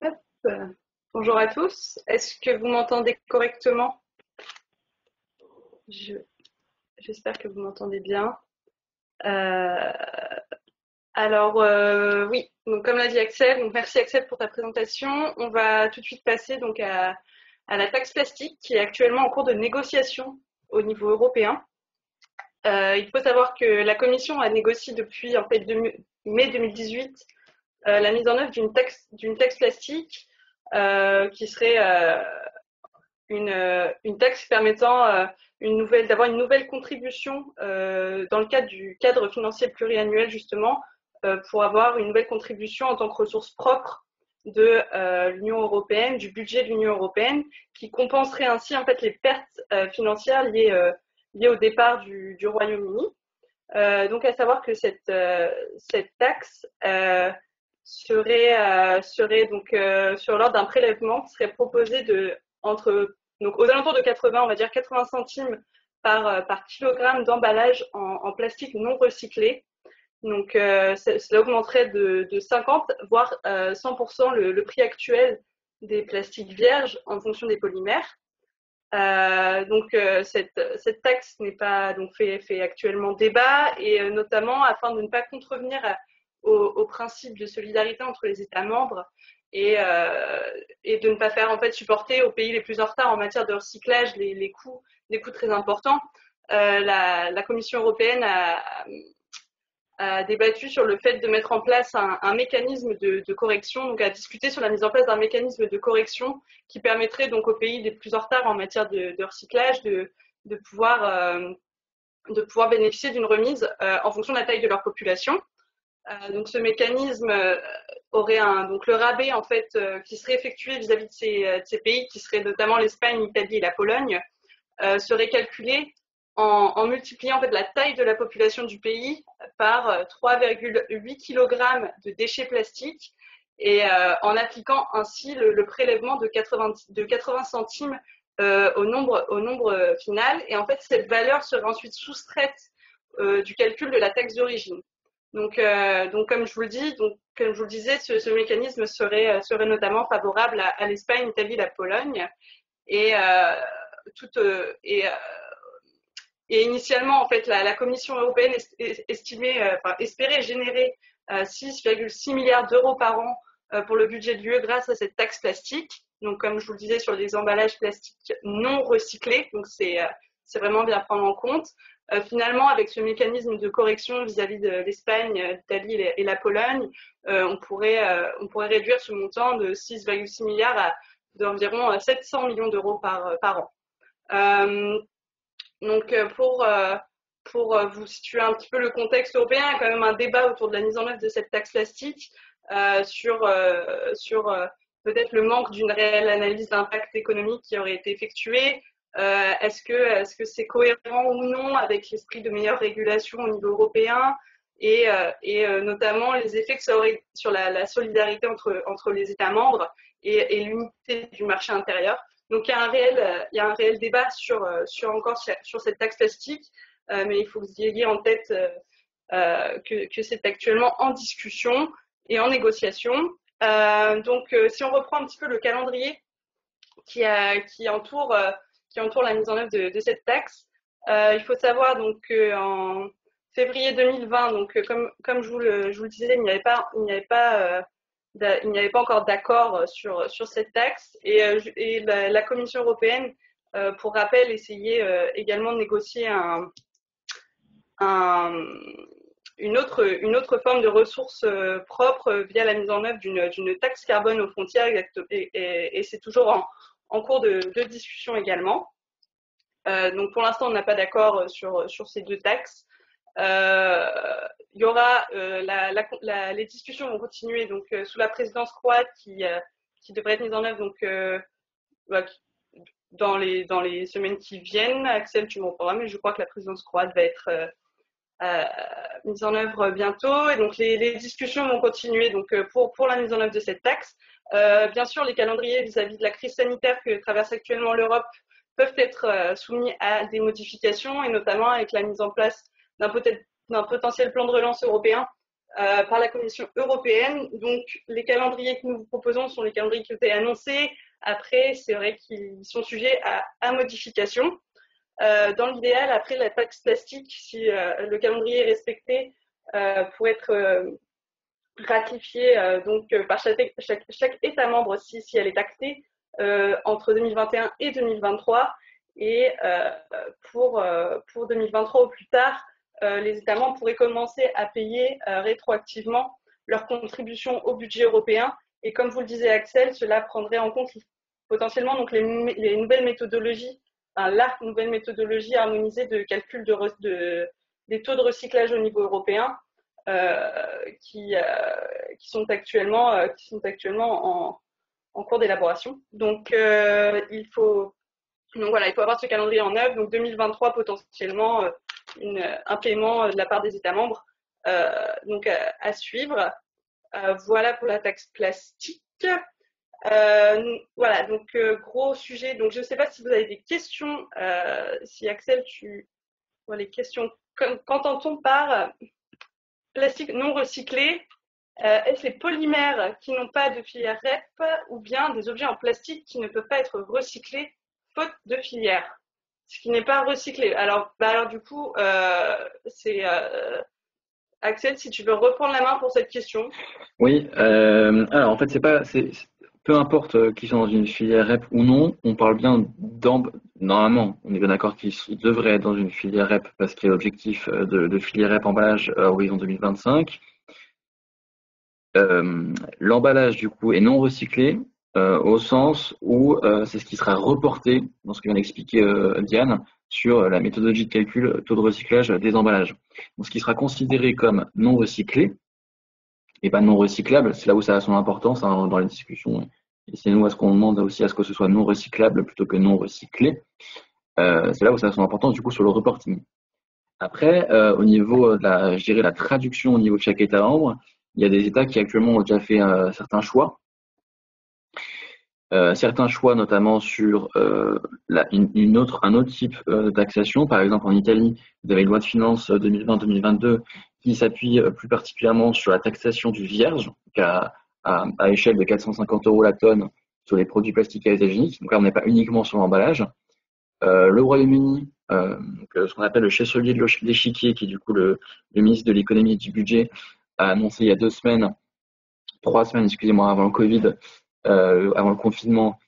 Speaker 2: Hop. Bonjour à tous. Est-ce que vous m'entendez correctement? J'espère que vous m'entendez bien. Euh, oui, donc comme l'a dit Axel, donc merci Axel pour ta présentation. On va tout de suite passer donc à la taxe plastique qui est actuellement en cours de négociation au niveau européen. Il faut savoir que la Commission a négocié depuis en fait mai 2018 la mise en œuvre d'une taxe plastique qui serait une taxe permettant d'avoir une nouvelle contribution dans le cadre du cadre financier pluriannuel justement pour avoir une nouvelle contribution en tant que ressource propre de l'Union européenne, du budget de l'Union européenne, qui compenserait ainsi en fait les pertes financières liées au départ du Royaume-Uni. Donc à savoir que cette taxe serait donc sur l'ordre d'un prélèvement qui serait proposé donc aux alentours de 80, on va dire 80 centimes par kilogramme d'emballage en plastique non recyclé. Donc cela augmenterait de 50 voire 100% le prix actuel des plastiques vierges en fonction des polymères. Cette taxe n'est pas donc fait actuellement débat et notamment afin de ne pas contrevenir au principe de solidarité entre les États membres et de ne pas faire en fait supporter aux pays les plus en retard en matière de recyclage les coûts très importants. La Commission européenne a débattu sur le fait de mettre en place un mécanisme de correction, donc a discuté sur la mise en place d'un mécanisme de correction qui permettrait donc aux pays les plus en retard en matière de recyclage de pouvoir bénéficier d'une remise en fonction de la taille de leur population. Donc ce mécanisme aurait donc le rabais en fait qui serait effectué vis-à-vis de ces pays, qui seraient notamment l'Espagne, l'Italie et la Pologne, serait calculé en multipliant en fait la taille de la population du pays par 3,8 kg de déchets plastiques et en appliquant ainsi le prélèvement de 80 centimes au nombre final. Et en fait, cette valeur serait ensuite soustraite du calcul de la taxe d'origine. Donc comme je vous le disais, ce mécanisme serait notamment favorable à l'Espagne, l'Italie, la Pologne et et initialement, en fait, la Commission européenne espérait générer 6,6 milliards d'euros par an pour le budget de l'UE grâce à cette taxe plastique. Donc, comme je vous le disais, sur les emballages plastiques non recyclés. Donc, c'est vraiment bien à prendre en compte. Finalement, avec ce mécanisme de correction vis-à-vis de l'Espagne, l'Italie et la Pologne, on pourrait réduire ce montant de 6,6 milliards à d'environ 700 millions d'euros par an. Donc pour vous situer un petit peu le contexte européen, il y a quand même un débat autour de la mise en œuvre de cette taxe plastique peut-être le manque d'une réelle analyse d'impact économique qui aurait été effectuée. Est-ce que c'est cohérent ou non avec l'esprit de meilleure régulation au niveau européen et notamment les effets que ça aurait sur la solidarité entre les États membres et l'unité du marché intérieur. Donc il y a un réel débat sur cette taxe plastique, mais il faut que vous ayez en tête que c'est actuellement en discussion et en négociation. Donc si on reprend un petit peu le calendrier qui entoure la mise en œuvre de cette taxe, il faut savoir donc qu'en février 2020, donc comme je vous le disais, il n'y avait pas encore d'accord sur cette taxe et la Commission européenne, pour rappel, essayait également de négocier une autre forme de ressources propres via la mise en œuvre d'une taxe carbone aux frontières, et c'est toujours en cours de discussion également. Donc pour l'instant, on n'a pas d'accord sur ces deux taxes. Il y aura les discussions vont continuer donc sous la présidence croate qui devrait être mise en œuvre donc dans les semaines qui viennent. Axel, tu m'en parleras, mais je crois que la présidence croate va être mise en œuvre bientôt, et donc les discussions vont continuer donc pour la mise en œuvre de cette taxe. Bien sûr, les calendriers vis-à-vis de la crise sanitaire que traverse actuellement l'Europe peuvent être soumis à des modifications, et notamment avec la mise en place d'un potentiel plan de relance européen par la Commission européenne. Donc les calendriers que nous vous proposons sont les calendriers qui ont été annoncés. Après, c'est vrai qu'ils sont sujets à modification. Dans l'idéal, après la taxe plastique, si le calendrier est respecté, pour être ratifiée par chaque État membre si elle est actée entre 2021 et 2023, et pour 2023 au plus tard, les États membres pourraient commencer à payer rétroactivement leur contribution au budget européen. Et comme vous le disiez, Axel, cela prendrait en compte potentiellement donc les nouvelles méthodologies, la nouvelle méthodologie harmonisée de calcul des taux de recyclage au niveau européen, qui sont actuellement en cours d'élaboration. Donc il faut avoir ce calendrier en œuvre. Donc 2023 potentiellement un paiement de la part des États membres, donc à suivre. Voilà pour la taxe plastique. Voilà, donc gros sujet. Donc je ne sais pas si vous avez des questions. Si Axel, tu vois les questions. Qu'entend-on par plastique non recyclé? Est-ce les polymères qui n'ont pas de filière REP, ou bien des objets en plastique qui ne peuvent pas être recyclés faute de filière? Ce qui n'est pas recyclé. Alors du coup, c'est Axel, si tu veux reprendre la main pour cette question.
Speaker 1: Oui, alors en fait, peu importe qu'ils sont dans une filière REP ou non, on parle bien normalement, on est bien d'accord qu'ils devraient être dans une filière REP parce qu'il y a l'objectif de filière REP emballage à horizon 2025. L'emballage du coup est non recyclé au sens où c'est ce qui sera reporté dans ce que vient d'expliquer Diane sur la méthodologie de calcul taux de recyclage des emballages. Donc, ce qui sera considéré comme non recyclé et pas non recyclable, c'est là où ça a son importance dans les discussions. Et c'est nous à ce qu'on demande aussi à ce que ce soit non recyclable plutôt que non recyclé. C'est là où ça a son importance du coup sur le reporting. Après, au niveau de la traduction au niveau de chaque État membre, il y a des États qui actuellement ont déjà fait certains choix. Certains choix notamment sur un autre type de taxation. Par exemple, en Italie, vous avez une loi de finances 2020-2022 qui s'appuie plus particulièrement sur la taxation du vierge, à échelle de 450 € la tonne sur les produits plastiques à usage unique. Donc là, on n'est pas uniquement sur l'emballage. Le Royaume-Uni, ce qu'on appelle le chancelier de l'échiquier, qui est du coup le ministre de l'économie et du budget, a annoncé il y a 3 semaines, excusez-moi, avant le Covid, avant le confinement,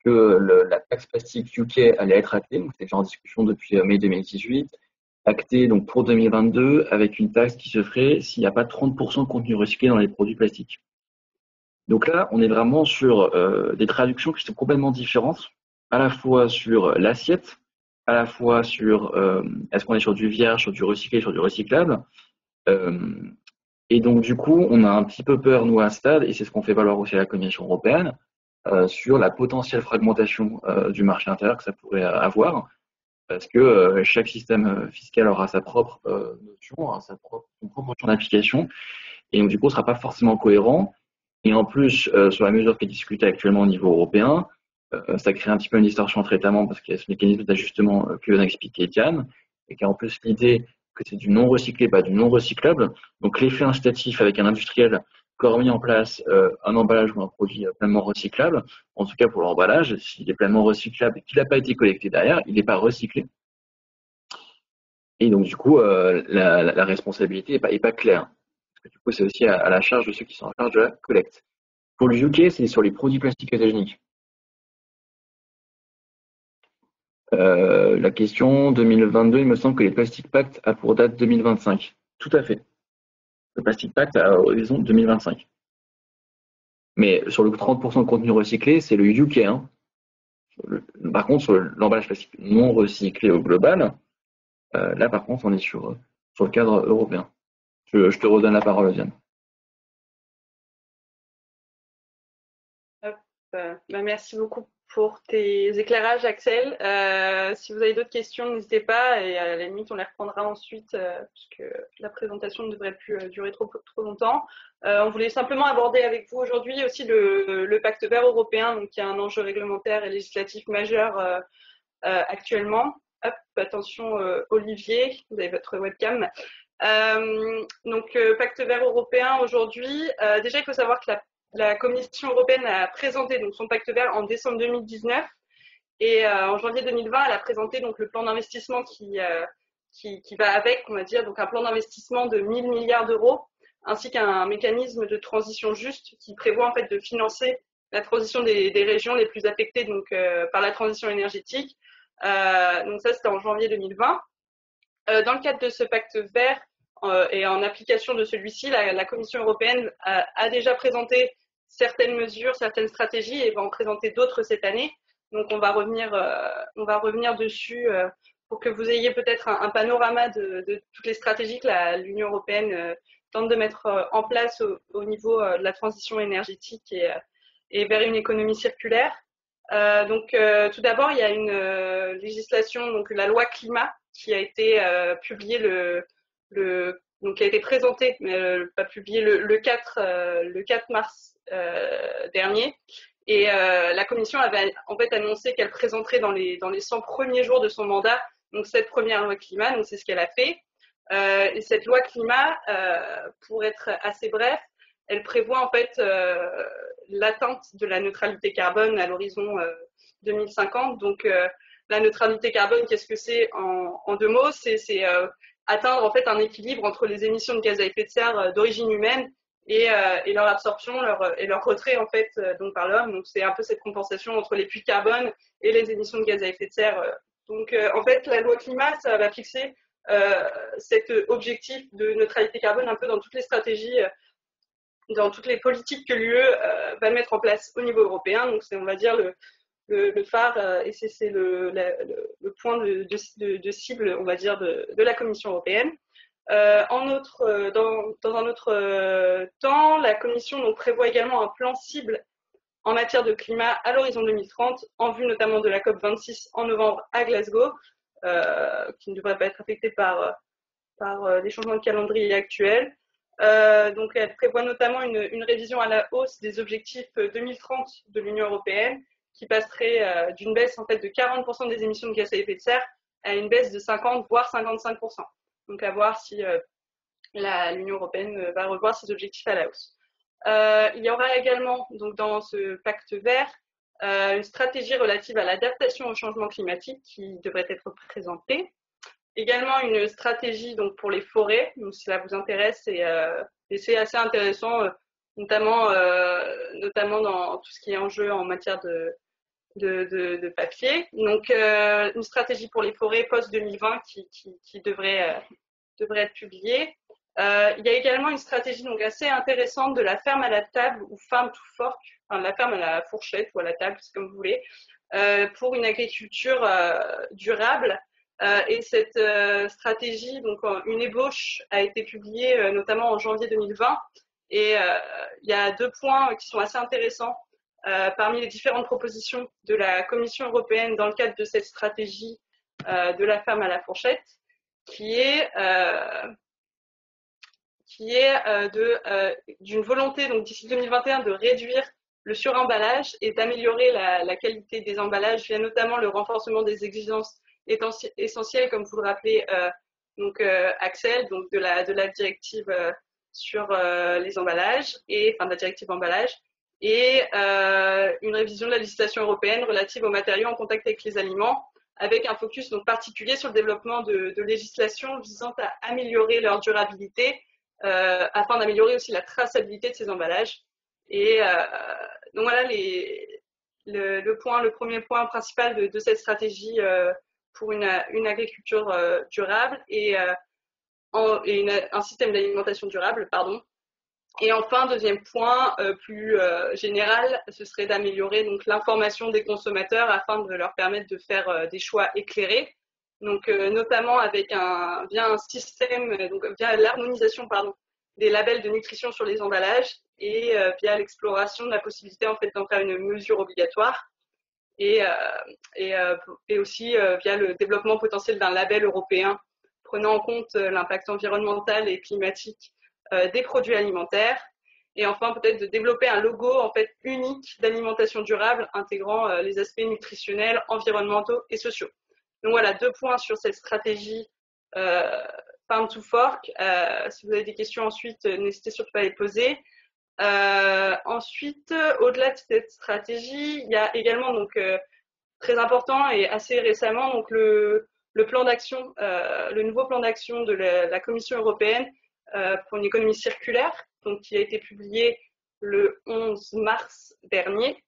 Speaker 1: que la taxe plastique UK allait être actée. Donc c'est déjà en discussion depuis mai 2018. Actée donc pour 2022 avec une taxe qui se ferait s'il n'y a pas 30% de contenu recyclé dans les produits plastiques. Donc là, on est vraiment sur des traductions qui sont complètement différentes, à la fois sur l'assiette, à la fois sur est-ce qu'on est sur du vierge, sur du recyclé, sur du recyclable. Et donc du coup, on a un petit peu peur, nous, à un stade, et c'est ce qu'on fait valoir aussi à la Commission européenne, sur la potentielle fragmentation du marché intérieur que ça pourrait avoir, parce que chaque système fiscal aura sa propre notion, aura son propre champ d'application, et donc du coup, ne sera pas forcément cohérent. Et en plus, sur la mesure qui est discutée actuellement au niveau européen, ça crée un petit peu une distorsion entre États membres parce qu'il y a ce mécanisme d'ajustement que vient d'expliquer Diane, et qu'en plus l'idée que c'est du non recyclé, pas du non recyclable. Donc l'effet incitatif avec un industriel qui aura mis en place un emballage ou un produit pleinement recyclable, en tout cas pour l'emballage, s'il est pleinement recyclable et qu'il n'a pas été collecté derrière, il n'est pas recyclé. Et donc du coup, la responsabilité n'est pas claire. Parce que du coup, c'est aussi à la charge de ceux qui sont en charge de la collecte. Pour le UK, c'est sur les produits plastiques étagéniques. La question 2022, il me semble que les Plastic Pact a pour date 2025. Tout à fait. Le Plastic Pact a horizon 2025. Mais sur le 30% de contenu recyclé, c'est le UK. Hein. Par contre, sur l'emballage plastique non recyclé au global, là par contre, on est sur le cadre européen. Je te redonne la parole, Diane.
Speaker 2: Merci beaucoup pour tes éclairages, Axel. Si vous avez d'autres questions, n'hésitez pas et à la limite, on les reprendra ensuite puisque la présentation ne devrait plus durer trop longtemps. On voulait simplement aborder avec vous aujourd'hui aussi le pacte vert européen, donc qui a un enjeu réglementaire et législatif majeur actuellement. Hop, attention Olivier, vous avez votre webcam. Donc pacte vert européen aujourd'hui. Déjà, il faut savoir que la Commission européenne a présenté donc son pacte vert en décembre 2019 et en janvier 2020, elle a présenté donc le plan d'investissement qui va avec, on va dire, donc un plan d'investissement de 1 000 milliards d'euros ainsi qu'un mécanisme de transition juste qui prévoit en fait de financer la transition des régions les plus affectées donc par la transition énergétique. Donc ça, c'était en janvier 2020. Dans le cadre de ce pacte vert et en application de celui-ci, la Commission européenne a déjà présenté certaines mesures, certaines stratégies et va en présenter d'autres cette année. Donc on va revenir dessus pour que vous ayez peut-être un panorama de toutes les stratégies que l'Union européenne tente de mettre en place au niveau de la transition énergétique et vers une économie circulaire. Donc tout d'abord, il y a une législation, donc la loi climat, qui a été publiée donc qui a été présentée, mais pas publiée le 4 mars dernier. Et la Commission avait en fait annoncé qu'elle présenterait dans les 100 premiers jours de son mandat donc cette première loi climat. Donc c'est ce qu'elle a fait. Et cette loi climat, pour être assez bref, elle prévoit en fait l'atteinte de la neutralité carbone à l'horizon 2050. Donc la neutralité carbone, qu'est-ce que c'est en deux mots? C'est atteindre en fait un équilibre entre les émissions de gaz à effet de serre d'origine humaine et leur absorption et leur retrait en fait donc par l'homme. Donc c'est un peu cette compensation entre les puits de carbone et les émissions de gaz à effet de serre. Donc en fait la loi climat, ça va fixer cet objectif de neutralité carbone un peu dans toutes les stratégies, dans toutes les politiques que l'UE va mettre en place au niveau européen. Donc c'est, on va dire, le phare et c'est le point de cible, on va dire, de la Commission européenne. Dans un autre temps, la Commission donc, prévoit également un plan cible en matière de climat à l'horizon 2030, en vue notamment de la COP26 en novembre à Glasgow, qui ne devrait pas être affectée par les changements de calendrier actuels. Donc, elle prévoit notamment une révision à la hausse des objectifs 2030 de l'Union européenne, qui passerait d'une baisse en fait de 40% des émissions de gaz à effet de serre à une baisse de 50 voire 55%. Donc, à voir si l'Union européenne va revoir ses objectifs à la hausse. Il y aura également, donc, dans ce pacte vert, une stratégie relative à l'adaptation au changement climatique qui devrait être présentée. Également une stratégie donc, pour les forêts, donc, si cela vous intéresse, et c'est assez intéressant, notamment dans tout ce qui est en jeu en matière de papier. Donc une stratégie pour les forêts post-2020 qui devrait être publiée. Il y a également une stratégie donc assez intéressante de la ferme à la table ou farm to fork, enfin la ferme à la fourchette ou à la table, c'est comme vous voulez, pour une agriculture durable. Et cette stratégie, donc une ébauche, a été publiée notamment en janvier 2020. Et il y a deux points qui sont assez intéressants. parmi les différentes propositions de la Commission européenne dans le cadre de cette stratégie de la femme à la fourchette, qui est d'une volonté donc d'ici 2021 de réduire le suremballage et d'améliorer la qualité des emballages via notamment le renforcement des exigences essentielles, comme vous le rappelez, Axel, donc de la directive sur les emballages et enfin de la directive emballage, et une révision de la législation européenne relative aux matériaux en contact avec les aliments, avec un focus donc particulier sur le développement de législation visant à améliorer leur durabilité, afin d'améliorer aussi la traçabilité de ces emballages. Et donc voilà le premier point principal de cette stratégie pour une agriculture durable et un système d'alimentation durable, pardon. Et enfin, deuxième point plus général, ce serait d'améliorer donc l'information des consommateurs afin de leur permettre de faire des choix éclairés. Donc notamment avec via un système, donc via l'harmonisation des labels de nutrition sur les emballages et via l'exploration de la possibilité en fait d'en faire une mesure obligatoire et aussi via le développement potentiel d'un label européen prenant en compte l'impact environnemental et climatique des produits alimentaires, et enfin peut-être de développer un logo en fait unique d'alimentation durable intégrant les aspects nutritionnels, environnementaux et sociaux. Donc voilà, 2 points sur cette stratégie Farm to Fork. Si vous avez des questions ensuite, n'hésitez surtout pas à les poser. Ensuite, au-delà de cette stratégie, il y a également donc très important et assez récemment donc le plan d'action, le nouveau plan d'action de la Commission européenne pour une économie circulaire, donc qui a été publié le 11 mars dernier,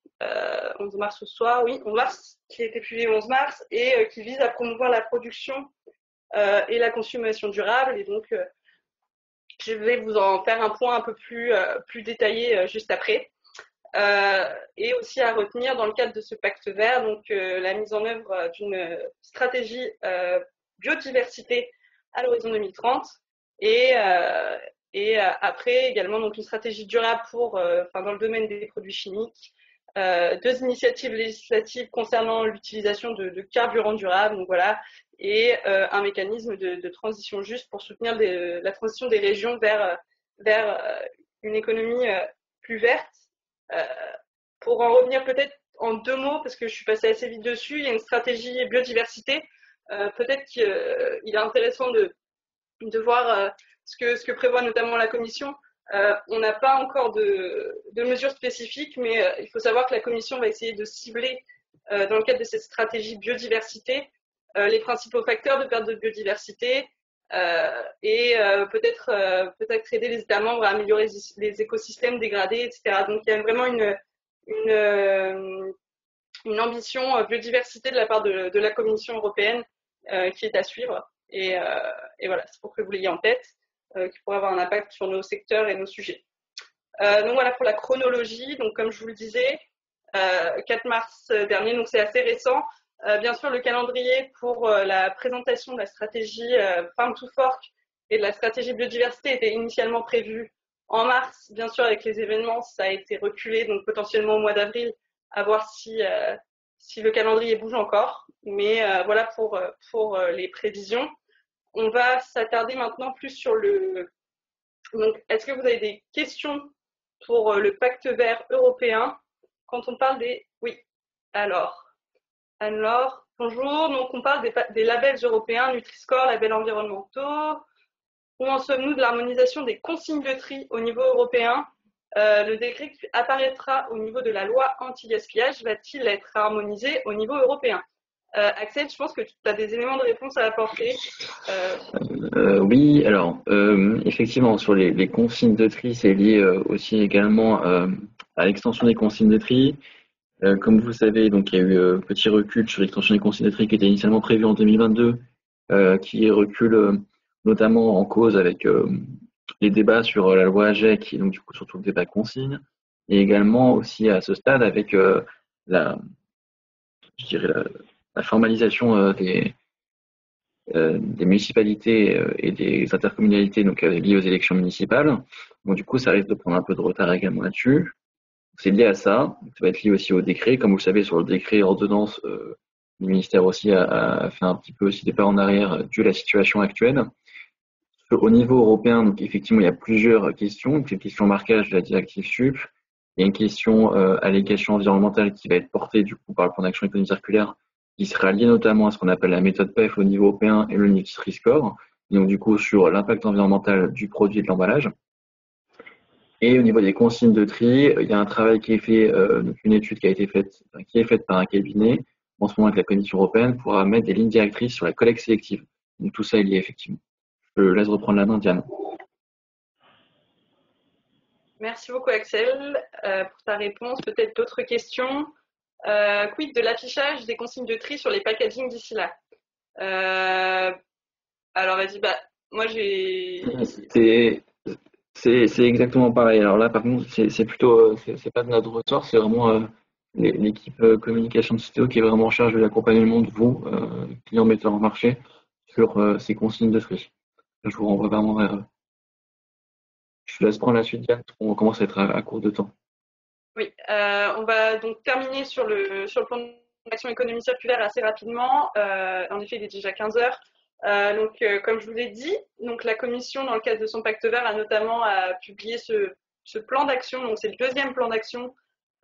Speaker 2: 11 mars au soir, oui, 11 mars, qui a été publié le 11 mars et qui vise à promouvoir la production et la consommation durable. Et donc, je vais vous en faire un point un peu plus détaillé juste après. Et aussi à retenir dans le cadre de ce pacte vert, donc la mise en œuvre d'une stratégie biodiversité à l'horizon 2030 et après également donc une stratégie durable dans le domaine des produits chimiques, 2 initiatives législatives concernant l'utilisation de carburants durables, donc voilà, et un mécanisme de transition juste pour soutenir la transition des régions vers une économie plus verte. Pour en revenir peut-être en 2 mots, parce que je suis passée assez vite dessus, il y a une stratégie biodiversité. Peut-être qu'il est intéressant de voir ce que prévoit notamment la Commission. On n'a pas encore de mesures spécifiques, mais il faut savoir que la Commission va essayer de cibler, dans le cadre de cette stratégie biodiversité, les principaux facteurs de perte de biodiversité et peut-être aider les États membres à améliorer les écosystèmes dégradés, etc. Donc il y a vraiment une ambition biodiversité de la part de la Commission européenne qui est à suivre. Et voilà, c'est pour que vous l'ayez en tête, qui pourrait avoir un impact sur nos secteurs et nos sujets. Donc voilà pour la chronologie. Donc comme je vous le disais, 4 mars dernier, donc c'est assez récent. Bien sûr, le calendrier pour la présentation de la stratégie Farm to Fork et de la stratégie biodiversité était initialement prévu en mars. Bien sûr, avec les événements, ça a été reculé, donc potentiellement au mois d'avril, à voir si le calendrier bouge encore. Mais voilà pour les prévisions. On va s'attarder maintenant plus sur Donc, est-ce que vous avez des questions pour le pacte vert européen quand on parle des... Oui, alors, bonjour. Donc, on parle des labels européens, Nutri-Score, labels environnementaux. Où en sommes-nous de l'harmonisation des consignes de tri au niveau européen? Le décret qui apparaîtra au niveau de la loi anti-gaspillage va-t-il être harmonisé au niveau européen? Axel, je pense que tu as des éléments de réponse à apporter.
Speaker 1: Oui, alors effectivement, sur les consignes de tri, c'est lié aussi également à l'extension des consignes de tri. Comme vous le savez, donc il y a eu petit recul sur l'extension des consignes de tri qui était initialement prévu en 2022, qui recule notamment en cause avec les débats sur la loi AGEC, et donc du coup surtout le débat consigne, et également aussi à ce stade avec la formalisation des municipalités et des intercommunalités donc liées aux élections municipales. Donc du coup, ça risque de prendre un peu de retard également là-dessus. C'est lié à ça. Ça va être lié aussi au décret. Comme vous le savez, sur le décret ordonnance, le ministère aussi a fait un petit peu aussi des pas en arrière dû à la situation actuelle. Au niveau européen, donc effectivement, il y a plusieurs questions. Donc, une question marquage de la directive SUP. Il y a une question allégation environnementale qui va être portée du coup par le plan d'action économie circulaire, qui sera liée notamment à ce qu'on appelle la méthode PEF au niveau européen et le Nutri-Score. Et donc du coup sur l'impact environnemental du produit et de l'emballage. Et au niveau des consignes de tri, il y a un travail qui est fait, donc une étude qui a été faite, qui est faite par un cabinet en ce moment avec la Commission européenne pour mettre des lignes directrices sur la collecte sélective. Donc tout ça est lié effectivement. Je laisse reprendre la main, Diane.
Speaker 2: Merci beaucoup, Axel, pour ta réponse. Peut-être d'autres questions. Quid de l'affichage des consignes de tri sur les packaging d'ici là? Alors, vas-y, moi j'ai.
Speaker 1: C'est exactement pareil. Alors là, par contre, c'est plutôt, c'est pas de notre ressort, c'est vraiment l'équipe communication de Citeo qui est vraiment en charge de l'accompagnement de vous, clients metteurs en marché, sur ces consignes de tri. Je vous renvoie vraiment vers eux. Je laisse prendre la suite, Diane, parce qu'on commence à être à court de temps.
Speaker 2: Oui, on va donc terminer sur le plan d'action économie circulaire assez rapidement. En effet, il est déjà 15 heures. Comme je vous l'ai dit, donc la Commission, dans le cadre de son pacte vert, a notamment publié ce plan d'action. Donc c'est le deuxième plan d'action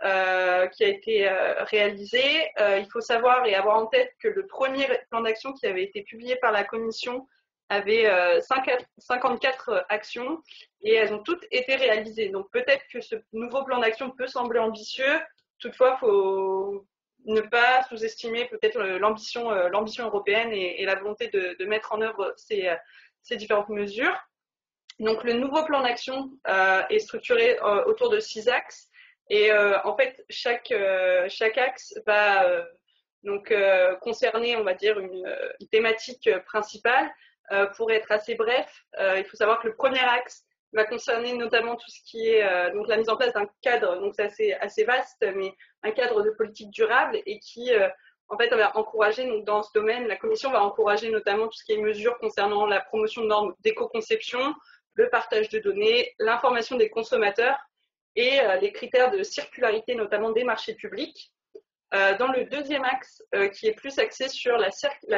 Speaker 2: qui a été réalisé. Il faut savoir et avoir en tête que le premier plan d'action qui avait été publié par la Commission avait 54 actions et elles ont toutes été réalisées. Donc peut-être que ce nouveau plan d'action peut sembler ambitieux, toutefois il faut ne pas sous-estimer peut-être l'ambition européenne et la volonté de mettre en œuvre ces différentes mesures. Donc le nouveau plan d'action est structuré autour de 6 axes et en fait chaque axe va concerner, on va dire, une thématique principale. Pour être assez bref, il faut savoir que le premier axe va concerner notamment tout ce qui est donc la mise en place d'un cadre, donc c'est assez vaste, mais un cadre de politique durable et qui en fait va encourager, donc dans ce domaine, la Commission va encourager notamment tout ce qui est mesures concernant la promotion de normes d'éco-conception, le partage de données, l'information des consommateurs et les critères de circularité, notamment des marchés publics. Dans le deuxième axe, qui est plus axé sur la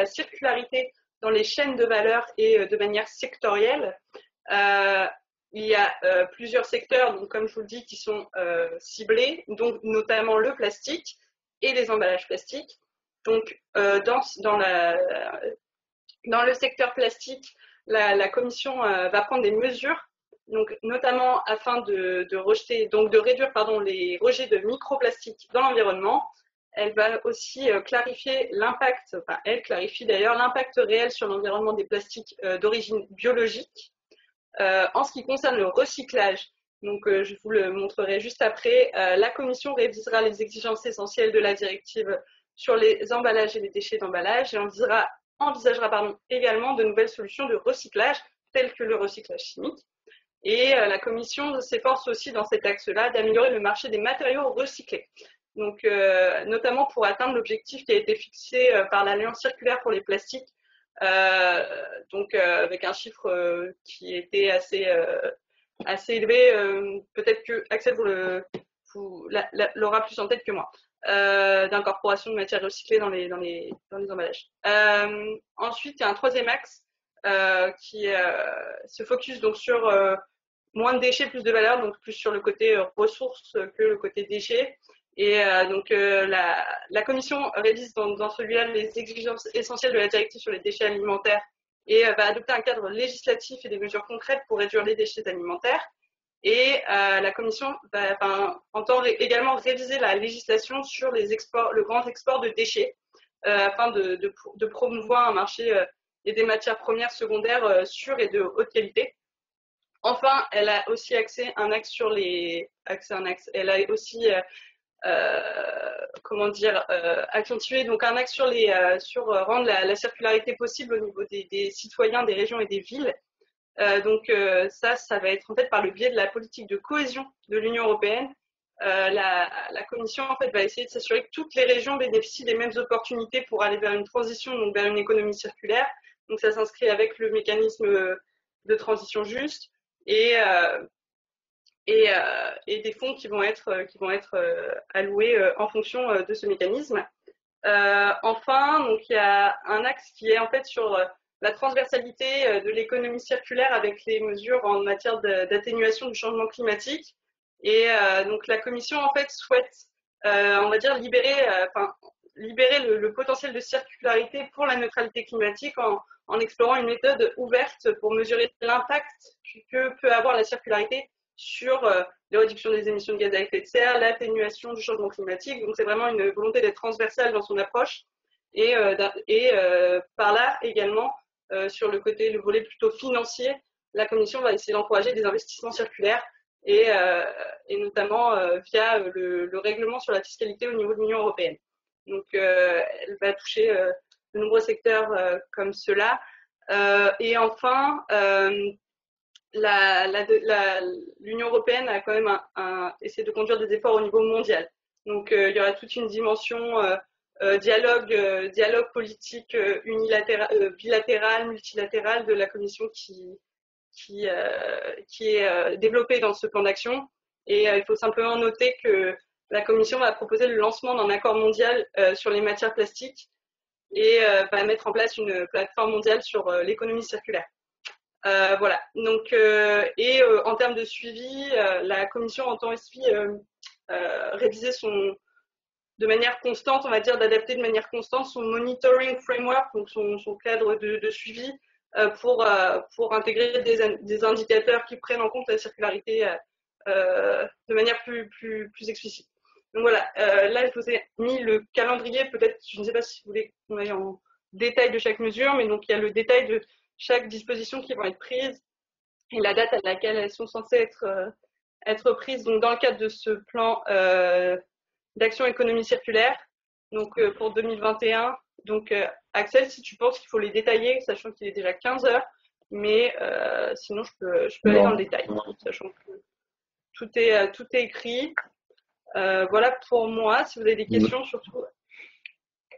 Speaker 2: circularité dans les chaînes de valeur et de manière sectorielle, il y a plusieurs secteurs, donc, comme je vous le dis, qui sont ciblés, donc notamment le plastique et les emballages plastiques. Donc, dans le secteur plastique, la Commission va prendre des mesures, donc notamment afin de réduire les rejets de microplastiques dans l'environnement. Elle va aussi clarifier l'impact, enfin elle clarifie d'ailleurs l'impact réel sur l'environnement des plastiques d'origine biologique. En ce qui concerne le recyclage, donc je vous le montrerai juste après, la Commission révisera les exigences essentielles de la directive sur les emballages et les déchets d'emballage et envisagera également de nouvelles solutions de recyclage telles que le recyclage chimique. Et la Commission s'efforce aussi dans cet axe-là d'améliorer le marché des matériaux recyclés. Donc, notamment pour atteindre l'objectif qui a été fixé par l'Alliance circulaire pour les plastiques, avec un chiffre qui était assez élevé. Peut-être que Axel l'aura plus en tête que moi. D'incorporation de matières recyclées dans les emballages. Ensuite, il y a un troisième axe qui se focus donc sur moins de déchets, plus de valeur, donc plus sur le côté ressources que le côté déchets. Et la Commission révise dans celui-là les exigences essentielles de la directive sur les déchets alimentaires et va adopter un cadre législatif et des mesures concrètes pour réduire les déchets alimentaires. Et la Commission entend également réviser la législation sur le grand export de déchets afin de promouvoir un marché et des matières premières secondaires sûres et de haute qualité. Enfin, elle a aussi elle a aussi accentuer donc un axe sur rendre la circularité possible au niveau des citoyens, des régions et des villes. Ça va être en fait par le biais de la politique de cohésion de l'Union européenne. La Commission en fait va essayer de s'assurer que toutes les régions bénéficient des mêmes opportunités pour aller vers une transition, donc vers une économie circulaire. Donc ça s'inscrit avec le mécanisme de transition juste et des fonds qui vont être alloués en fonction de ce mécanisme. Enfin, donc il y a un axe qui est en fait sur la transversalité de l'économie circulaire avec les mesures en matière d'atténuation du changement climatique. Et donc la Commission en fait souhaite, on va dire, libérer le potentiel de circularité pour la neutralité climatique en explorant une méthode ouverte pour mesurer l'impact que peut avoir la circularité sur les réductions des émissions de gaz à effet de serre, l'atténuation du changement climatique. Donc c'est vraiment une volonté d'être transversale dans son approche et par là également sur le volet plutôt financier, la Commission va essayer d'encourager des investissements circulaires et notamment via le règlement sur la fiscalité au niveau de l'Union européenne. Donc elle va toucher de nombreux secteurs comme cela. Et enfin, l'Union européenne a quand même essayé de conduire des efforts au niveau mondial. Donc il y aura toute une dimension dialogue politique bilatéral, multilatéral de la Commission qui est développée dans ce plan d'action. Et il faut simplement noter que la Commission va proposer le lancement d'un accord mondial sur les matières plastiques et va mettre en place une plateforme mondiale sur l'économie circulaire. Voilà. Donc, en termes de suivi, la Commission entend aussi réviser de manière constante, on va dire, d'adapter de manière constante son monitoring framework, donc son cadre de suivi, pour intégrer des indicateurs qui prennent en compte la circularité de manière plus explicite. Donc voilà, là je vous ai mis le calendrier, peut-être, je ne sais pas si vous voulez qu'on aille en détail de chaque mesure, mais donc il y a le détail de chaque disposition qui vont être prises et la date à laquelle elles sont censées être prises. Donc dans le cadre de ce plan d'action économie circulaire, donc pour 2021. Donc Axel, si tu penses qu'il faut les détailler, sachant qu'il est déjà 15 heures, mais sinon je peux aller dans le détail, sachant que tout est écrit. Voilà pour moi. Si vous avez des questions, surtout.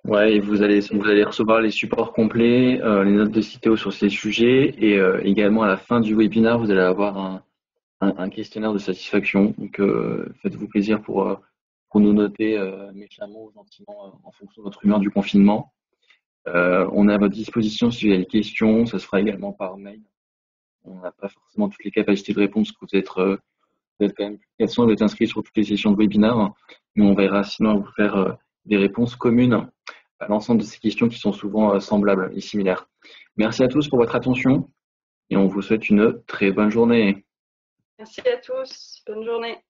Speaker 1: Ouais, et vous allez recevoir les supports complets, les notes de CITEO sur ces sujets, et également à la fin du webinaire, vous allez avoir un questionnaire de satisfaction. Donc faites-vous plaisir pour nous noter méchamment ou gentiment en fonction de votre humeur du confinement. On est à votre disposition si vous avez des questions, ça se fera également par mail. On n'a pas forcément toutes les capacités de réponse, que vous êtes quand même 400, vous êtes inscrits sur toutes les sessions de webinaire, mais on verra sinon vous faire des réponses communes à l'ensemble de ces questions qui sont souvent semblables et similaires. Merci à tous pour votre attention et on vous souhaite une très bonne journée.
Speaker 2: Merci à tous, bonne journée.